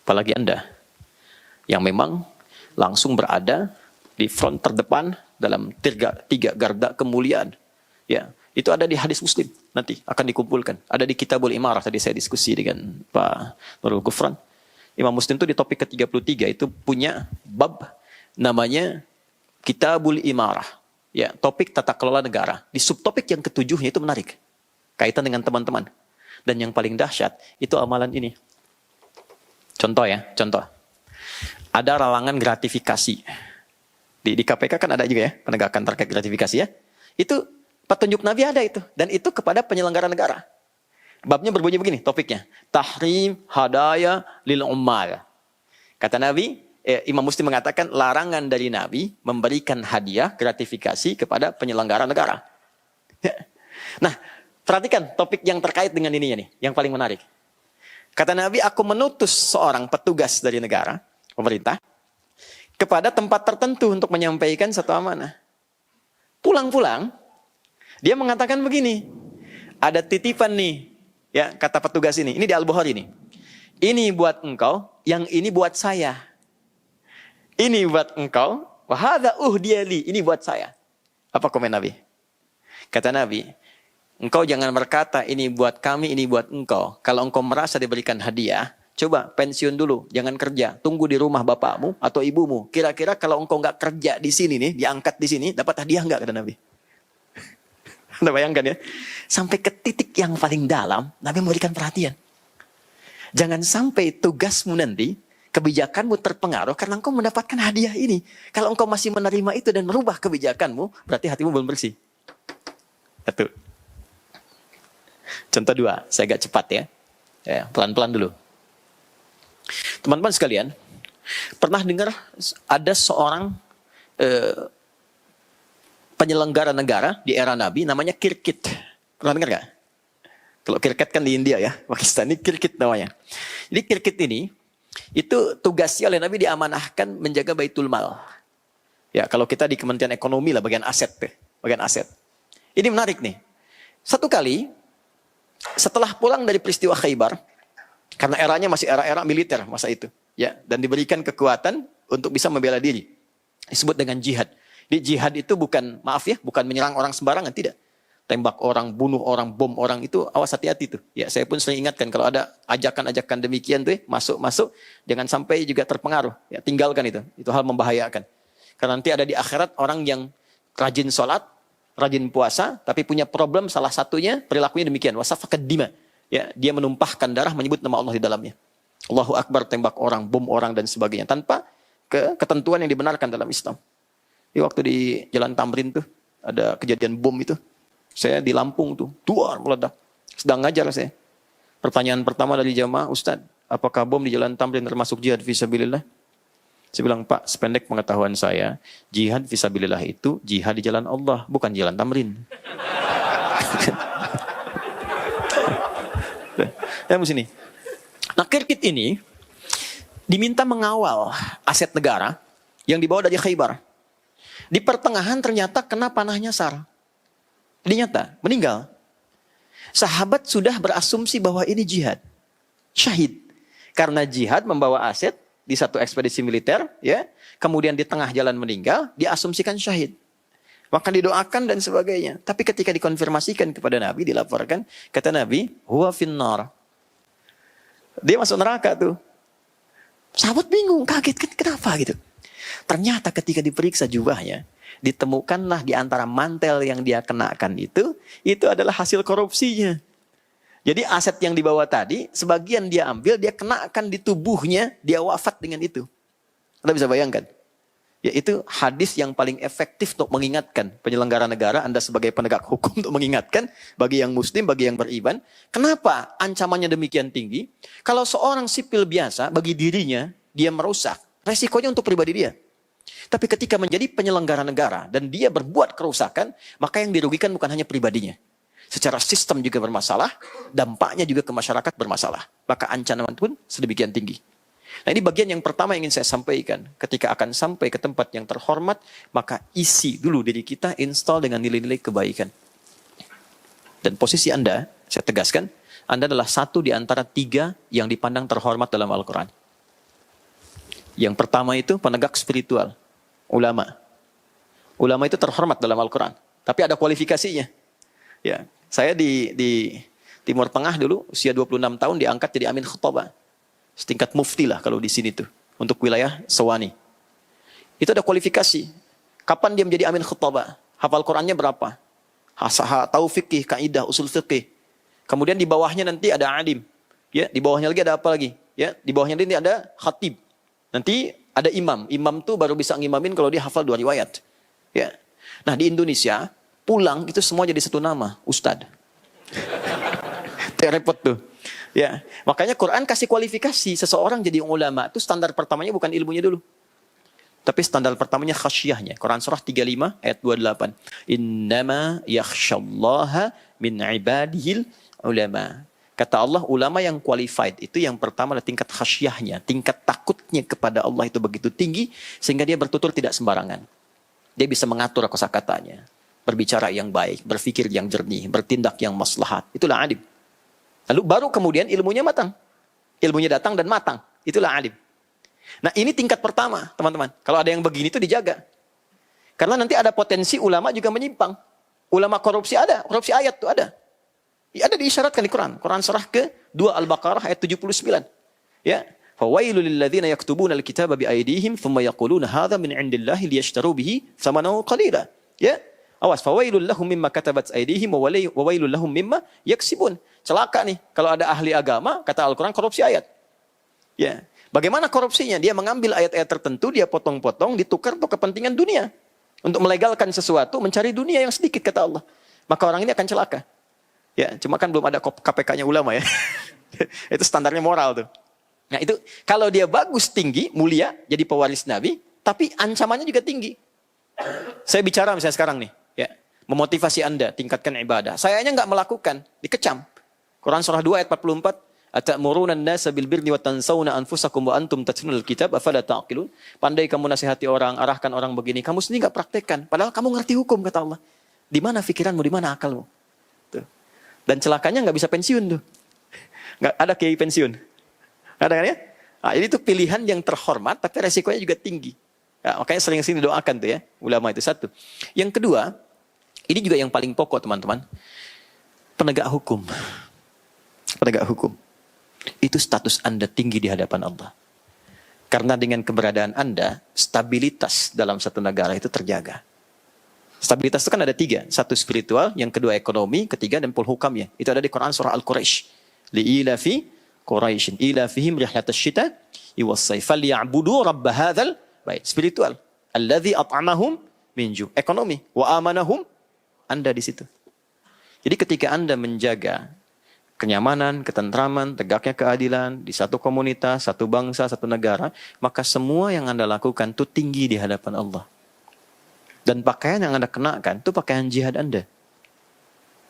Apalagi Anda yang memang langsung berada di front terdepan dalam tiga garda kemuliaan. Ya, itu ada di hadis Muslim, nanti akan dikumpulkan. Ada di Kitabul Imarah, tadi saya diskusi dengan Pak Nurul Gufran. Imam Muslim itu di topik ke-33 itu punya bab namanya Kitabul Imarah. Ya, topik tata kelola negara. Di subtopik yang ketujuhnya itu menarik. Kaitan dengan teman-teman. Dan yang paling dahsyat itu amalan ini. Contoh ya, contoh. Ada ralangan gratifikasi. Di KPK kan ada juga ya, penegakan terkait gratifikasi ya. Itu petunjuk Nabi ada itu. Dan itu kepada penyelenggara negara. Babnya berbunyi begini, topiknya. Tahrim hadaya lil ummal. Kata Nabi, Imam Muslim mengatakan larangan dari Nabi memberikan hadiah gratifikasi kepada penyelenggara negara. Nah, perhatikan topik yang terkait dengan ininya nih, yang paling menarik. Kata Nabi, aku menutus seorang petugas dari negara, pemerintah, kepada tempat tertentu untuk menyampaikan satu amanah. Pulang-pulang, dia mengatakan begini, ada titipan nih, ya, kata petugas ini di Al-Bukhari nih. Ini buat engkau, yang ini buat saya. Ini buat engkau, wa hadza uhdiyali, ini buat saya. Apa komen Nabi? Kata Nabi, engkau jangan berkata ini buat kami, ini buat engkau. Kalau engkau merasa diberikan hadiah, coba pensiun dulu, jangan kerja. Tunggu di rumah bapakmu atau ibumu. Kira-kira kalau engkau nggak kerja di sini nih, diangkat di sini, dapat hadiah nggak, kata Nabi? Anda bayangkan ya, sampai ke titik yang paling dalam, Nabi memberikan perhatian. Jangan sampai tugasmu nanti, kebijakanmu terpengaruh karena engkau mendapatkan hadiah ini. Kalau engkau masih menerima itu dan merubah kebijakanmu, berarti hatimu belum bersih. Satu. Contoh dua, saya agak cepat ya. Pelan-pelan dulu. Teman-teman sekalian, pernah dengar ada seorang penyelenggara negara di era Nabi namanya Kirkit. Pernah dengar gak? Kalau Kirkit kan di India ya, Pakistan, ini Kirkit namanya. Jadi Kirkit ini, itu tugasnya oleh Nabi diamanahkan menjaga Baitul Mal. Ya, kalau kita di Kementerian Ekonomi lah, bagian aset. Bagian aset. Ini menarik nih. Satu kali, setelah pulang dari peristiwa Khaybar, karena eranya masih era-era militer masa itu. Ya, dan diberikan kekuatan untuk bisa membela diri. Disebut dengan jihad. Di jihad itu bukan, maaf ya, bukan menyerang orang sembarangan, tidak. tembak orang, bunuh orang, bom orang itu awas hati-hati tuh. Ya, saya pun sering ingatkan kalau ada ajakan-ajakan demikian tuh, masuk, jangan sampai juga terpengaruh. Ya, tinggalkan itu. Itu hal membahayakan. Karena nanti ada di akhirat orang yang rajin sholat, rajin puasa, tapi punya problem salah satunya perilakunya demikian. Wasafakad dima. Ya, dia menumpahkan darah menyebut nama Allah di dalamnya. Allahu Akbar, tembak orang, bom orang dan sebagainya tanpa ketentuan yang dibenarkan dalam Islam. Di waktu di Jalan Tamrin tuh ada kejadian bom itu. Saya di Lampung tuh, duar meledak. Sedang ngajar saya. Pertanyaan pertama dari jamaah, Ustaz, apakah bom di Jalan Tamrin termasuk jihad fisabilillah? Saya bilang, Pak, sependek pengetahuan saya, jihad fisabilillah itu jihad di jalan Allah, bukan Jalan Tamrin. Ya, sini. Nah, Kirkit ini diminta mengawal aset negara yang dibawa dari Khaybar. Di pertengahan ternyata kena panah nyasar. Ternyata meninggal. Sahabat sudah berasumsi bahwa ini jihad. Syahid. Karena jihad membawa aset di satu ekspedisi militer, ya. Kemudian di tengah jalan meninggal, diasumsikan syahid. Maka didoakan dan sebagainya. Tapi ketika dikonfirmasikan kepada Nabi, dilaporkan, kata Nabi, huwa finnar. Dia masuk neraka tuh. Sahabat bingung, kaget, kenapa gitu. Ternyata ketika diperiksa jubahnya, ditemukanlah di antara mantel yang dia kenakan itu adalah hasil korupsinya. Jadi aset yang dibawa tadi, sebagian dia ambil, dia kenakan di tubuhnya, dia wafat dengan itu. Anda bisa bayangkan. Ya, itu hadis yang paling efektif untuk mengingatkan penyelenggara negara, Anda sebagai penegak hukum untuk mengingatkan bagi yang muslim, bagi yang beriman. Kenapa ancamannya demikian tinggi? Kalau seorang sipil biasa, bagi dirinya, dia merusak. Resikonya untuk pribadi dia. Tapi ketika menjadi penyelenggara negara dan dia berbuat kerusakan, maka yang dirugikan bukan hanya pribadinya. Secara sistem juga bermasalah, dampaknya juga ke masyarakat bermasalah. Maka ancaman pun sedemikian tinggi. Nah, ini bagian yang pertama yang ingin saya sampaikan. Ketika akan sampai ke tempat yang terhormat, maka isi dulu diri kita, install dengan nilai-nilai kebaikan. Dan posisi Anda, saya tegaskan, Anda adalah satu di antara 3 yang dipandang terhormat dalam Al-Quran. Yang pertama itu penegak spiritual, ulama. Ulama itu terhormat dalam Al-Quran, tapi ada kualifikasinya. Ya, saya di Timur Tengah dulu, usia 26 tahun diangkat jadi amin khutbah. Setingkat mufti lah kalau di sini tuh, untuk wilayah Sewani. Itu ada kualifikasi. Kapan dia menjadi amin khutbah? Hafal Qurannya berapa? Tahu fikih, kaidah, usul fikih. Kemudian di bawahnya nanti ada alim. Ya, di bawahnya lagi ada apa lagi? Ya, di bawahnya nanti ada khatib. Nanti ada imam. Imam tuh baru bisa ngimamin kalau dia hafal 2 riwayat. Ya. Nah, di Indonesia pulang itu semua jadi satu nama, Ustad. Repot tuh. Ya, makanya Quran kasih kualifikasi seseorang jadi ulama itu standar pertamanya bukan ilmunya dulu. Tapi standar pertamanya khasyahnya. Quran surah 35 ayat 28. Innama yakhsyallaha min ibadihil ulama. Kata Allah, ulama yang qualified itu yang pertama adalah tingkat khasyahnya, tingkat takutnya kepada Allah itu begitu tinggi sehingga dia bertutur tidak sembarangan. Dia bisa mengatur kosakatanya, berbicara yang baik, berpikir yang jernih, bertindak yang maslahat. Itulah alim. Lalu baru kemudian ilmunya matang. Ilmunya datang dan matang. Itulah alim. Nah, ini tingkat pertama, teman-teman. Kalau ada yang begini itu dijaga. Karena nanti ada potensi ulama juga menyimpang. Ulama korupsi ada, korupsi ayat itu ada. Ya, ada diisyaratkan di Quran. Quran surah ke-2 Al-Baqarah ayat 79. Ya. Fawailul lilladzina yaktubuna al-kitaba biaydihim thumma yaquluna hadza min 'indillahi liyashtaru bihi thamanan qalila. Ya. Awas, fawailul lahum mimma katabat aydihim wa wailul lahum mimma yaksibun. Celaka nih kalau ada ahli agama kata Al-Quran korupsi ayat. Ya. Bagaimana korupsinya? Dia mengambil ayat-ayat tertentu, dia potong-potong, ditukar untuk kepentingan dunia. Untuk melegalkan sesuatu, mencari dunia yang sedikit kata Allah. Maka orang ini akan celaka. Ya, cuma kan belum ada KPK-nya ulama ya. Itu standarnya moral tuh. Nah itu, kalau dia bagus, tinggi, mulia, jadi pewaris Nabi, tapi ancamannya juga tinggi. Saya bicara misalnya sekarang nih, ya, memotivasi Anda, tingkatkan ibadah. Sayanya nggak melakukan, dikecam. Quran surah 2 ayat 44, Atamuruna an-nasa bil birri wa tansawna anfusakum wa antum tatlunal kitab afala taqilun. Pandai kamu nasihati orang, arahkan orang begini, kamu sendiri enggak praktekkan. Padahal kamu ngerti hukum kata Allah. Di mana pikiranmu, di mana akalmu? Tuh. Dan celakanya enggak bisa pensiun tuh. Enggak ada kiai pensiun. Ada kan ya? Nah, ini tuh pilihan yang terhormat tapi resikonya juga tinggi. Ya, makanya sering-sering didoakan tuh ya, ulama itu satu. Yang kedua, Ini juga yang paling pokok teman-teman. Penegak hukum. Penegak hukum. Itu status Anda tinggi di hadapan Allah. Karena dengan keberadaan Anda, stabilitas dalam satu negara itu terjaga. Stabilitas itu kan ada 3. 1 spiritual, yang kedua ekonomi, ketiga dan polhukamnya. Itu ada di Quran surah Al-Quraisy. Li'ilafi Quraisyin ilafihim rihlatasy syita was-sayf falyabudu rabb hadzal bait. Spiritual. Alladzi at'amahum min ju'. Ekonomi wa amanahum, Anda di situ. Jadi ketika Anda menjaga kenyamanan, ketentraman, tegaknya keadilan di satu komunitas, satu bangsa, satu negara, maka semua yang Anda lakukan itu tinggi di hadapan Allah. Dan pakaian yang Anda kenakan itu pakaian jihad Anda.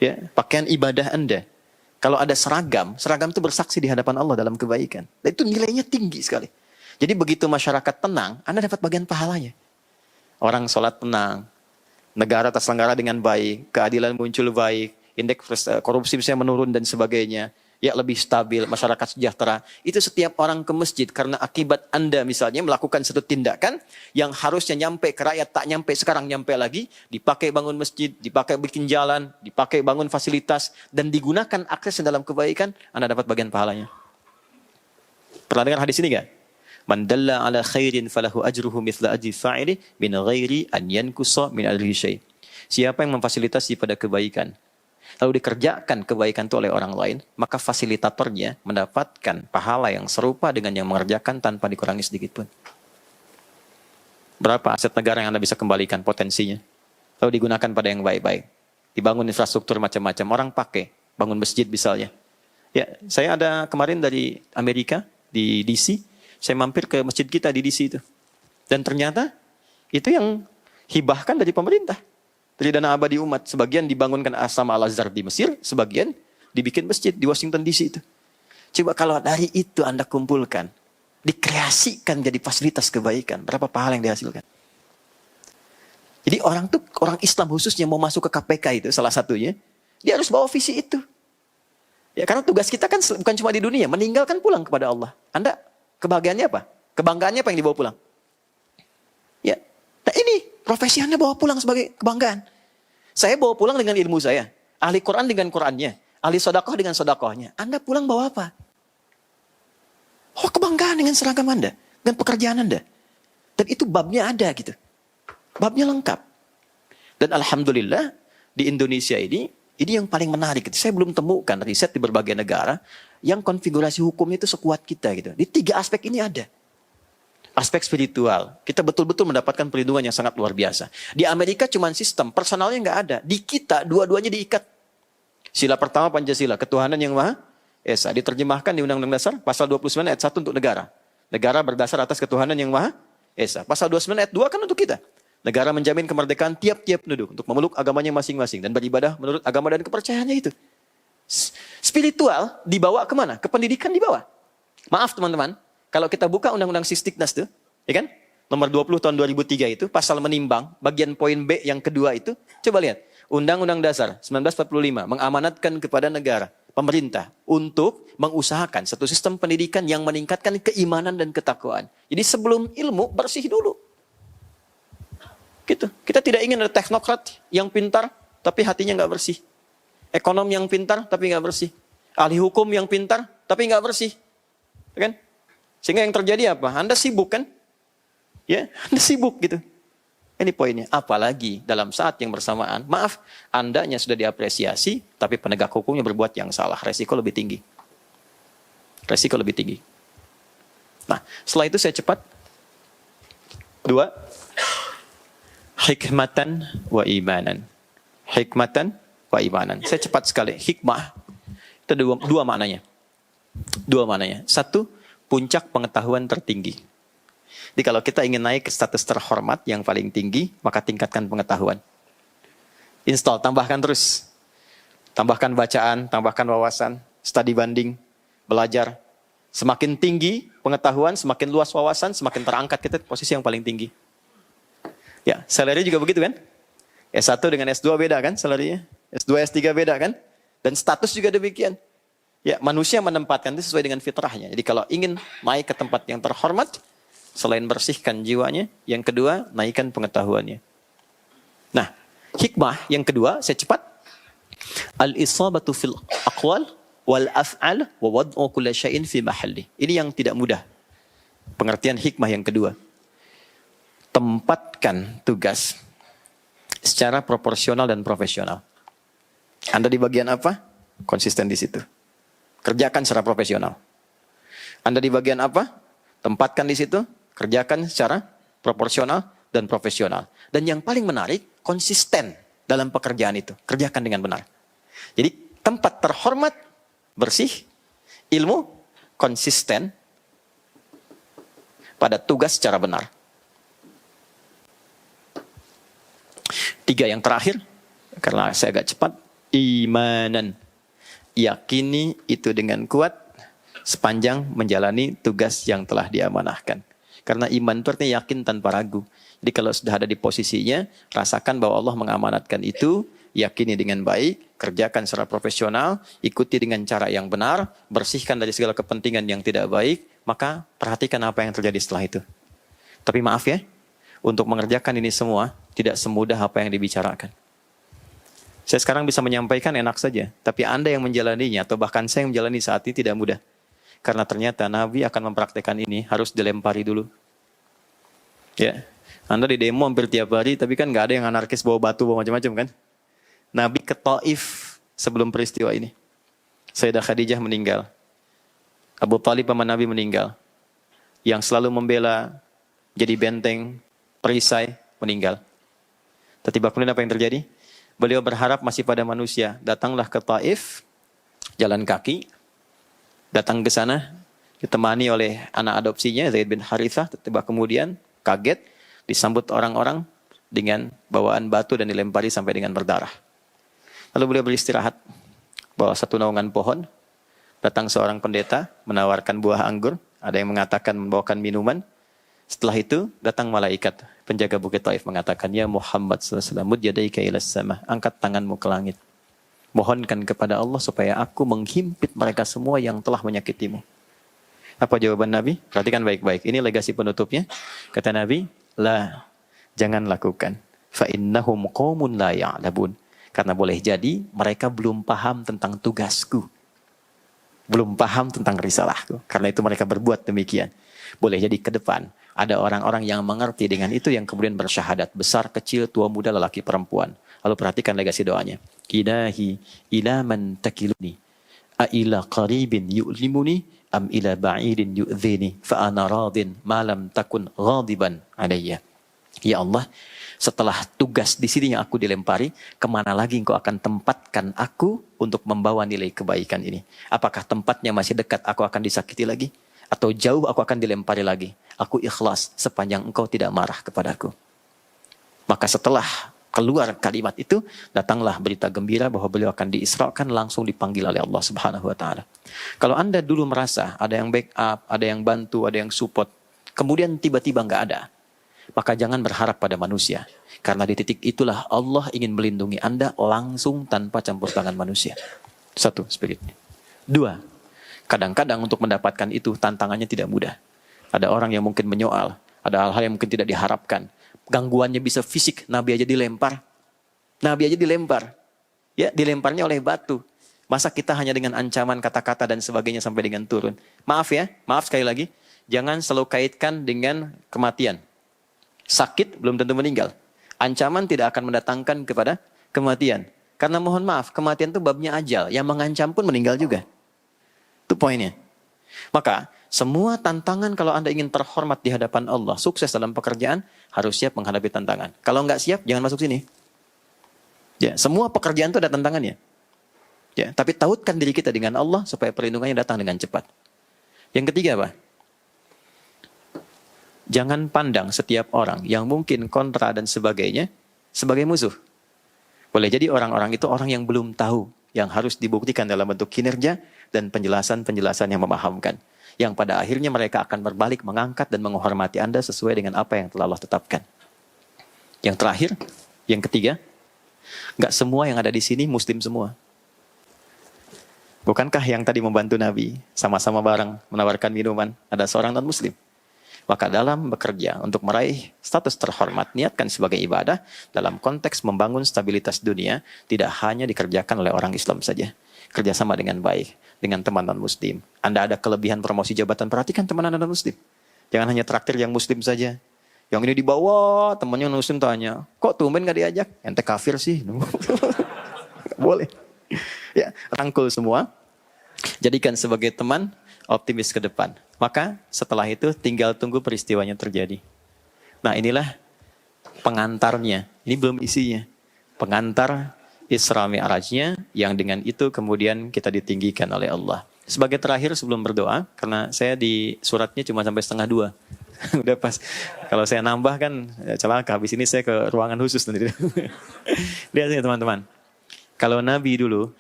Ya, pakaian ibadah Anda. Kalau ada seragam, seragam itu bersaksi di hadapan Allah dalam kebaikan. Dan itu nilainya tinggi sekali. Jadi begitu masyarakat tenang, Anda dapat bagian pahalanya. Orang sholat tenang, negara terselenggara dengan baik, keadilan muncul baik, indeks korupsi bisa menurun dan sebagainya. Ya, lebih stabil, masyarakat sejahtera. Itu setiap orang ke masjid karena akibat Anda misalnya melakukan satu tindakan yang harusnya nyampe ke rakyat, tak nyampe, sekarang nyampe lagi, dipakai bangun masjid, dipakai bikin jalan, dipakai bangun fasilitas, dan digunakan akses dalam kebaikan, Anda dapat bagian pahalanya. Pernah dengar hadis ini kan? Man dalla ala khairin falahu ajruhu mithla ajri fa'ili min ghairi an yankusa min ajrihi syai'. Siapa yang memfasilitasi pada kebaikan, lalu dikerjakan kebaikan itu oleh orang lain, maka fasilitatornya mendapatkan pahala yang serupa dengan yang mengerjakan tanpa dikurangi sedikit pun. Berapa aset negara yang Anda bisa kembalikan potensinya? Lalu digunakan pada yang baik-baik. Dibangun infrastruktur macam-macam, orang pakai, bangun masjid misalnya. Ya, saya ada kemarin dari Amerika, di DC, saya mampir ke masjid kita di DC itu. Dan ternyata itu yang hibahkan dari pemerintah. Dari dana abadi umat, sebagian dibangunkan asrama Al-Azhar di Mesir, sebagian dibikin masjid di Washington DC itu. Coba kalau dari itu Anda kumpulkan, dikreasikan jadi fasilitas kebaikan, berapa pahala yang dihasilkan? Jadi orang Islam khususnya mau masuk ke KPK itu salah satunya, dia harus bawa visi itu. Ya, karena tugas kita kan bukan cuma di dunia, meninggalkan pulang kepada Allah. Anda kebahagiaannya apa? Kebanggaannya apa yang dibawa pulang? Ya, nah ini profesi Anda bawa pulang sebagai kebanggaan. Saya bawa pulang dengan ilmu saya. Ahli Quran dengan Qurannya. Ahli sodakoh dengan sodakohnya. Anda pulang bawa apa? Oh, kebanggaan dengan seragam Anda. Dengan pekerjaan Anda. Dan itu babnya ada gitu. Babnya lengkap. Dan Alhamdulillah di Indonesia ini yang paling menarik. Saya belum temukan riset di berbagai negara yang konfigurasi hukumnya itu sekuat kita gitu. Di 3 aspek ini ada. Aspek spiritual, kita betul-betul mendapatkan perlindungan yang sangat luar biasa. Di Amerika cuma sistem, personalnya nggak ada. Di kita, dua-duanya diikat. Sila pertama Pancasila, ketuhanan yang Maha Esa. Diterjemahkan di Undang-Undang Dasar, pasal 29 ayat 1 untuk negara. Negara berdasar atas ketuhanan yang Maha Esa. Pasal 29 ayat 2 kan untuk kita. Negara menjamin kemerdekaan tiap-tiap penduduk untuk memeluk agamanya masing-masing dan beribadah menurut agama dan kepercayaannya itu. Spiritual dibawa kemana? Ke pendidikan dibawa. Maaf teman-teman. Kalau kita buka Undang-Undang Sisdiknas itu, ya kan? Nomor 20 tahun 2003 itu, pasal menimbang, bagian poin B yang kedua itu, coba lihat. Undang-Undang Dasar 1945 mengamanatkan kepada negara, pemerintah, untuk mengusahakan satu sistem pendidikan yang meningkatkan keimanan dan ketakwaan. Jadi sebelum ilmu, bersih dulu. Gitu. Kita tidak ingin ada teknokrat yang pintar, tapi hatinya nggak bersih. Ekonom yang pintar, tapi nggak bersih. Ahli hukum yang pintar, tapi nggak bersih. Ya kan? Sehingga yang terjadi apa? Anda sibuk kan? Ya, Anda sibuk gitu. Ini poinnya. Apalagi dalam saat yang bersamaan, maaf, Andanya sudah diapresiasi, tapi penegak hukumnya berbuat yang salah. Resiko lebih tinggi. Resiko lebih tinggi. Nah, setelah itu saya cepat. 2. Hikmatan wa imanan. Hikmatan wa imanan. Saya cepat sekali. Hikmah, itu dua maknanya. 2 maknanya. 1, puncak pengetahuan tertinggi. Jadi kalau kita ingin naik ke status terhormat yang paling tinggi, maka tingkatkan pengetahuan. Install, tambahkan terus. Tambahkan bacaan, tambahkan wawasan, studi banding, belajar. Semakin tinggi pengetahuan, semakin luas wawasan, semakin terangkat kita ke posisi yang paling tinggi. Ya, salary juga begitu kan? S1 dengan S2 beda kan salary-nya? S2, S3 beda kan? Dan status juga demikian. Ya, manusia menempatkan itu sesuai dengan fitrahnya. Jadi kalau ingin naik ke tempat yang terhormat, selain bersihkan jiwanya, yang kedua, naikkan pengetahuannya. Nah, Hikmah yang kedua, saya cepat. Al-isabatu fil aqwal wal af'al wa wad'u kulli syai'in fi mahalli. Ini yang tidak mudah. Pengertian hikmah yang kedua. Tempatkan tugas secara proporsional dan profesional. Anda di bagian apa? Konsisten di situ. Kerjakan secara profesional. Anda di bagian apa? Tempatkan di situ, kerjakan secara proporsional dan profesional. Dan yang paling menarik, konsisten dalam pekerjaan itu. Kerjakan dengan benar. Jadi tempat terhormat, bersih, ilmu, konsisten pada tugas secara benar. 3 yang terakhir, karena saya agak cepat, imanan. Yakini itu dengan kuat sepanjang menjalani tugas yang telah diamanahkan. Karena iman itu artinya yakin tanpa ragu. Jadi kalau sudah ada di posisinya, rasakan bahwa Allah mengamanatkan itu, yakini dengan baik, kerjakan secara profesional, ikuti dengan cara yang benar, bersihkan dari segala kepentingan yang tidak baik, maka perhatikan apa yang terjadi setelah itu. Tapi maaf ya, untuk mengerjakan ini semua, tidak semudah apa yang dibicarakan. Saya sekarang bisa menyampaikan enak saja, tapi Anda yang menjalaninya, atau bahkan saya yang menjalani saat ini tidak mudah. Karena ternyata Nabi akan mempraktekkan ini, harus dilempari dulu. Ya, Anda di demo hampir tiap hari, tapi kan nggak ada yang anarkis bawa batu, bawa macam-macam kan? Nabi ke Taif sebelum peristiwa ini. Sayyidah Khadijah meninggal. Abu Talib paman Nabi meninggal. Yang selalu membela, jadi benteng, perisai, meninggal. Tiba-tiba kemudian apa yang terjadi? Beliau berharap masih pada manusia. Datanglah ke Taif, jalan kaki, datang ke sana, ditemani oleh anak adopsinya, Zaid bin Harithah. Tiba-tiba kemudian kaget, disambut orang-orang dengan bawaan batu dan dilempari sampai dengan berdarah. Lalu beliau beristirahat, bawa satu naungan pohon, datang seorang pendeta, menawarkan buah anggur, ada yang mengatakan membawakan minuman. Setelah itu, datang malaikat, penjaga Bukit Taif mengatakan, Ya Muhammad SAW, mud yadaika ilas sama, angkat tanganmu ke langit. Mohonkan kepada Allah supaya aku menghimpit mereka semua yang telah menyakitimu. Apa jawaban Nabi? Perhatikan baik-baik. Ini legasi penutupnya. Kata Nabi, La, jangan lakukan. Fa innahum qaumun la ya'labun. Karena boleh jadi mereka belum paham tentang tugasku. Belum paham tentang risalahku. Karena itu mereka berbuat demikian. Boleh jadi ke depan ada orang-orang yang mengerti dengan itu yang kemudian bersyahadat. Besar, kecil, tua, muda, lelaki, perempuan. Lalu perhatikan legasi doanya. Ilahi ila man takiluni. A ila qaribin yu'limuni. Am ila ba'idin yu'zini. Fa ana radin malam takun ghadiban alayya. Ya Allah, setelah tugas di sini yang aku dilempari, kemana lagi engkau akan tempatkan aku untuk membawa nilai kebaikan ini? Apakah tempatnya masih dekat aku akan disakiti lagi? Atau jauh aku akan dilempari lagi? Aku ikhlas sepanjang engkau tidak marah kepadaku. Maka setelah keluar kalimat itu, datanglah berita gembira bahwa beliau akan diisrakan, langsung dipanggil oleh Allah Subhanahu wa Ta'ala. Kalau Anda dulu merasa ada yang backup, ada yang bantu, ada yang support, kemudian tiba-tiba nggak ada, maka jangan berharap pada manusia. Karena di titik itulah Allah ingin melindungi Anda langsung tanpa campur tangan manusia. 1, spiritnya. 2, kadang-kadang untuk mendapatkan itu tantangannya tidak mudah. Ada orang yang mungkin menyoal, ada hal-hal yang mungkin tidak diharapkan. Gangguannya bisa fisik, Nabi aja dilempar. Nabi aja dilempar. Ya, dilemparnya oleh batu. Masa kita hanya dengan ancaman kata-kata dan sebagainya sampai dengan turun. Maaf ya, maaf sekali lagi. Jangan selalu kaitkan dengan kematian. Sakit belum tentu meninggal. Ancaman tidak akan mendatangkan kepada kematian. Karena mohon maaf, kematian itu babnya ajal. Yang mengancam pun meninggal juga. Itu poinnya. Maka semua tantangan kalau Anda ingin terhormat di hadapan Allah, sukses dalam pekerjaan, harus siap menghadapi tantangan. Kalau nggak siap, jangan masuk sini. Ya, semua pekerjaan itu ada tantangannya. Ya, tapi tautkan diri kita dengan Allah supaya perlindungannya datang dengan cepat. Yang ketiga apa? Jangan pandang setiap orang yang mungkin kontra dan sebagainya sebagai musuh. Boleh jadi orang-orang itu orang yang belum tahu, yang harus dibuktikan dalam bentuk kinerja dan penjelasan-penjelasan yang memahamkan. Yang pada akhirnya mereka akan berbalik mengangkat dan menghormati Anda sesuai dengan apa yang telah Allah tetapkan. Yang terakhir, yang ketiga, nggak semua yang ada di sini Muslim semua. Bukankah yang tadi membantu Nabi, sama-sama bareng menawarkan minuman, ada seorang non-Muslim? Maka dalam bekerja untuk meraih status terhormat, niatkan sebagai ibadah dalam konteks membangun stabilitas dunia, tidak hanya dikerjakan oleh orang Islam saja. Kerjasama dengan baik, dengan teman non-muslim. Anda ada kelebihan promosi jabatan, perhatikan teman Anda non-muslim. Jangan hanya traktir yang muslim saja. Yang ini dibawa, temannya non-muslim tanya, kok tumben gak diajak? Ente kafir sih. Boleh. Ya, rangkul semua. Jadikan sebagai teman, optimis ke depan. Maka setelah itu tinggal tunggu peristiwanya terjadi. Nah, inilah pengantarnya. Ini belum isinya. Pengantar Isra Mi'rajnya yang dengan itu kemudian kita ditinggikan oleh Allah. Sebagai terakhir sebelum berdoa, karena saya di suratnya cuma sampai 1:30. Udah pas. Kalau saya nambah kan celaka. Habis ini saya ke ruangan khusus nanti. Lihat sini teman-teman. Kalau Nabi dulu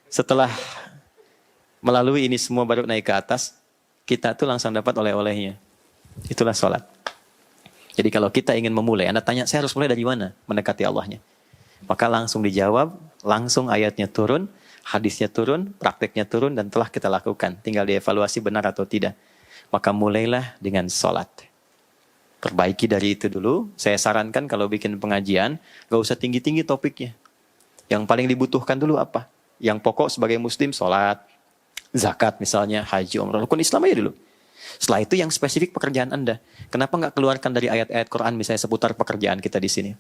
setelah melalui ini semua baru naik ke atas, kita tuh langsung dapat oleh-olehnya. Itulah sholat. Jadi kalau kita ingin memulai, Anda tanya, saya harus mulai dari mana mendekati Allahnya? Maka langsung dijawab, langsung ayatnya turun, hadisnya turun, prakteknya turun, dan telah kita lakukan. Tinggal dievaluasi benar atau tidak. Maka mulailah dengan sholat. Perbaiki dari itu dulu. Saya sarankan kalau bikin pengajian, gak usah tinggi-tinggi topiknya. Yang paling dibutuhkan dulu apa? Yang pokok sebagai muslim, sholat, zakat misalnya, haji, umrah, rukun Islam aja dulu. Setelah itu yang spesifik pekerjaan Anda. Kenapa nggak keluarkan dari ayat-ayat Quran misalnya seputar pekerjaan kita di sini?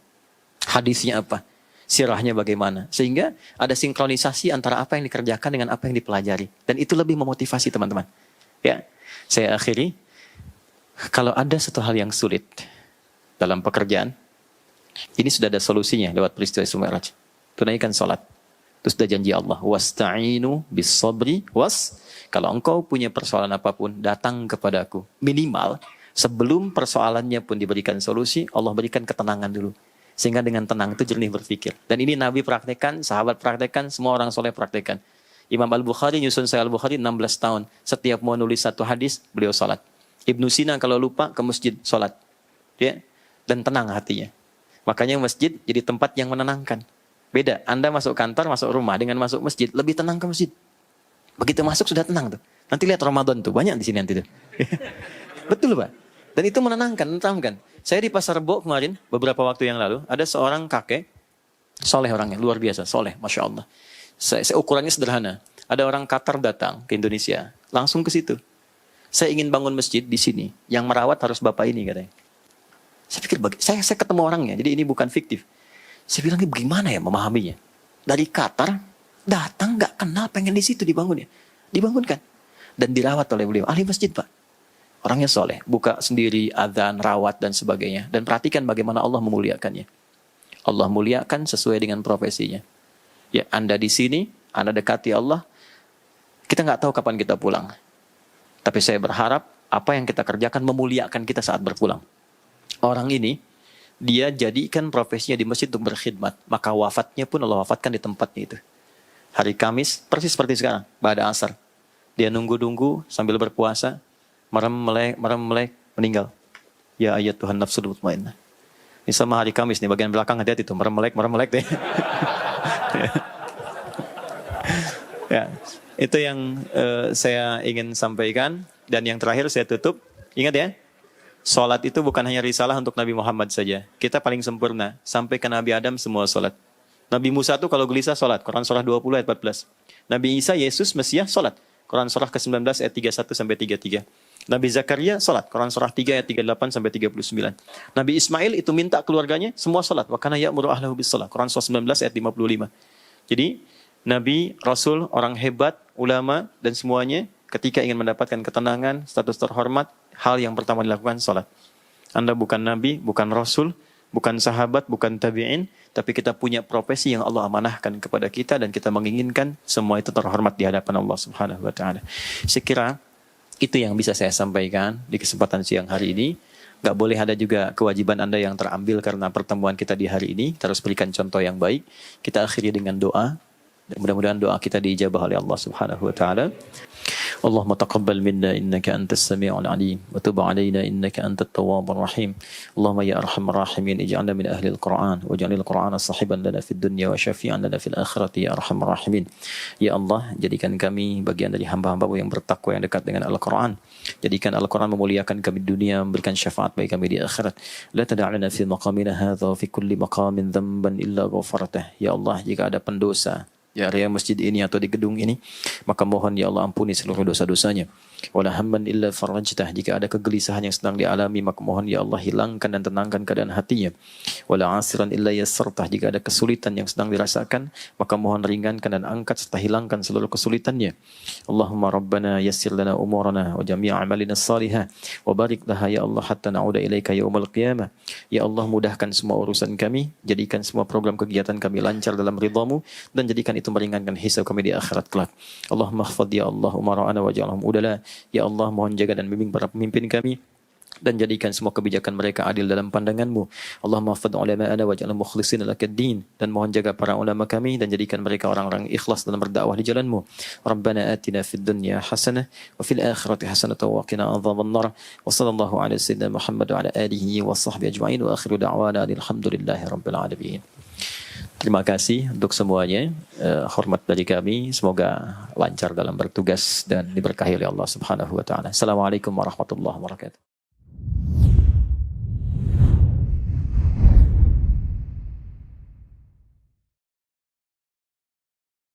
Hadisnya apa? Sirahnya bagaimana? Sehingga ada sinkronisasi antara apa yang dikerjakan dengan apa yang dipelajari. Dan itu lebih memotivasi teman-teman. Ya, saya akhiri. Kalau ada satu hal yang sulit dalam pekerjaan, ini sudah ada solusinya lewat peristiwa Isra Mi'raj. Tunaikan sholat. Terus sudah janji Allah, wasta'inu bis sabri kalau engkau punya persoalan apapun, datang kepadaku. Minimal, sebelum persoalannya pun diberikan solusi, Allah berikan ketenangan dulu. Sehingga dengan tenang itu jernih berpikir. Dan ini Nabi praktekkan, sahabat praktekkan, semua orang soleh praktekkan. Imam Al-Bukhari nyusun Sahih Al-Bukhari 16 tahun. Setiap mau nulis satu hadis, beliau salat. Ibnu Sina kalau lupa ke masjid, salat. Ya? Dan tenang hatinya. Makanya masjid jadi tempat yang menenangkan. Beda, Anda masuk kantor, masuk rumah, dengan masuk masjid, lebih tenang ke masjid. Begitu masuk sudah tenang tuh. Nanti lihat Ramadan tuh, banyak di sini nanti tuh. Betul Pak. Dan itu menenangkan. Saya di Pasar Rebo kemarin, beberapa waktu yang lalu, ada seorang kakek, soleh orangnya, luar biasa, soleh, Masya Allah. Saya ukurannya sederhana. Ada orang Qatar datang ke Indonesia, langsung ke situ. Saya ingin bangun masjid di sini, yang merawat harus bapak ini katanya. Saya pikir, saya ketemu orangnya, jadi ini bukan fiktif. Saya bilang, gimana ya memahaminya? Dari Qatar, datang gak kenal, pengen di situ dibangun ya. Dibangunkan. Dan dirawat oleh beliau. Ahli masjid Pak. Orangnya soleh. Buka sendiri, adzan, rawat, dan sebagainya. Dan perhatikan bagaimana Allah memuliakannya. Allah muliakan sesuai dengan profesinya. Ya, Anda di sini, Anda dekati Allah. Kita gak tahu kapan kita pulang. Tapi saya berharap, apa yang kita kerjakan memuliakan kita saat berpulang. Orang ini, dia jadikan profesinya di masjid untuk berkhidmat. Maka wafatnya pun Allah wafatkan di tempatnya itu. Hari Kamis, persis seperti sekarang, ba'da asar. Dia nunggu-nunggu sambil berpuasa, merem melek, meninggal. Ya ayat Tuhan nafsul mutmainnah. Ini sama hari Kamis nih, bagian belakang hati-hati tuh, merem melek deh. Ya, itu yang saya ingin sampaikan. Dan yang terakhir saya tutup, ingat ya, sholat itu bukan hanya risalah untuk Nabi Muhammad saja. Kita paling sempurna. Sampai ke Nabi Adam semua sholat. Nabi Musa tuh kalau gelisah sholat. Quran surah 20 ayat 14. Nabi Isa, Yesus, Mesias sholat. Quran surah ke-19 ayat 31 sampai 33. Nabi Zakaria sholat. Quran surah 3 ayat 38 sampai 39. Nabi Ismail itu minta keluarganya semua sholat. Wa kana ya'muru ahlahu bis shalah. Quran surah 19 ayat 55. Jadi Nabi, Rasul, orang hebat, ulama dan semuanya ketika ingin mendapatkan ketenangan, status terhormat, hal yang pertama dilakukan sholat. Anda bukan Nabi, bukan Rasul, bukan sahabat, bukan tabi'in, tapi kita punya profesi yang Allah amanahkan kepada kita dan kita menginginkan semua itu terhormat di hadapan Allah Subhanahu wa taala. Saya kira itu yang bisa saya sampaikan di kesempatan siang hari ini. Gak boleh ada juga kewajiban Anda yang terambil karena pertemuan kita di hari ini. Kita harus berikan contoh yang baik. Kita akhiri dengan doa. Dan mudah-mudahan doa kita diijabah oleh Allah Subhanahu wa taala. اللهم تقبل منا إنك أنت السميع العليم وتب علينا إنك أنت التواب الرحيم اللهم يا أرحم الراحمين اجعلنا من أهل القرآن واجعل القرآن صاحبا لنا في الدنيا وشفيعا لنا في الآخرة يا أرحم الراحمين. Ya Allah, jadikan kami bagian dari hamba-hambamu yang bertakwa yang dekat dengan Al-Quran. Jadikan Al-Quran memuliakan kami di dunia, memberikan syafaat bagi kami di akhirat. La tada'lana fi maqamina hadha wa fi kulli maqamin dhanban illa ghafartah. Ya Allah, jika ada pendosa di area masjid ini atau di gedung ini, maka mohon ya Allah ampuni seluruh dosa-dosanya. Wala hamman illa farajtah, jika ada kegelisahan yang sedang dialami, maka mohon ya Allah hilangkan dan tenangkan keadaan hatinya. Wala asiran illa yassartah, jika ada kesulitan yang sedang dirasakan, maka mohon ringankan dan angkat serta hilangkan seluruh kesulitannya. Allahumma rabbana yassir lana umurana wa jami'a amalina salihah wa barik laha ya Allah hatta na'uda ilaika yaumal qiyamah. Ya Allah, mudahkan semua urusan kami, jadikan semua program kegiatan kami lancar dalam ridhamu, dan jadikan itu meringankan hisab kami di akhirat kelak. Allahumma khfad ya Allah umara'ana wa ja'alhum udala. Ya Allah, mohon jaga dan bimbing para pemimpin kami dan jadikan semua kebijakan mereka adil dalam pandangan-Mu. Allahumma khfad ulama'ana wa ja'alhum mukhlisina lakad-din, dan mohon jaga para ulama kami dan jadikan mereka orang-orang ikhlas dalam berdakwah di jalan-Mu. Rabbana atina fid dunya hasanah wa fil akhirati hasanah wa qina adzabannar. Wa sallallahu ala sayyidina Muhammad wa ala alihi wa sahbihi ajma'in wa akhiru da'wana alhamdulillahi rabbil alamin. Terima kasih untuk semuanya. Hormat dari kami. Semoga lancar dalam bertugas dan diberkahi oleh Allah Subhanahu wa taala. Assalamualaikum warahmatullahi wabarakatuh.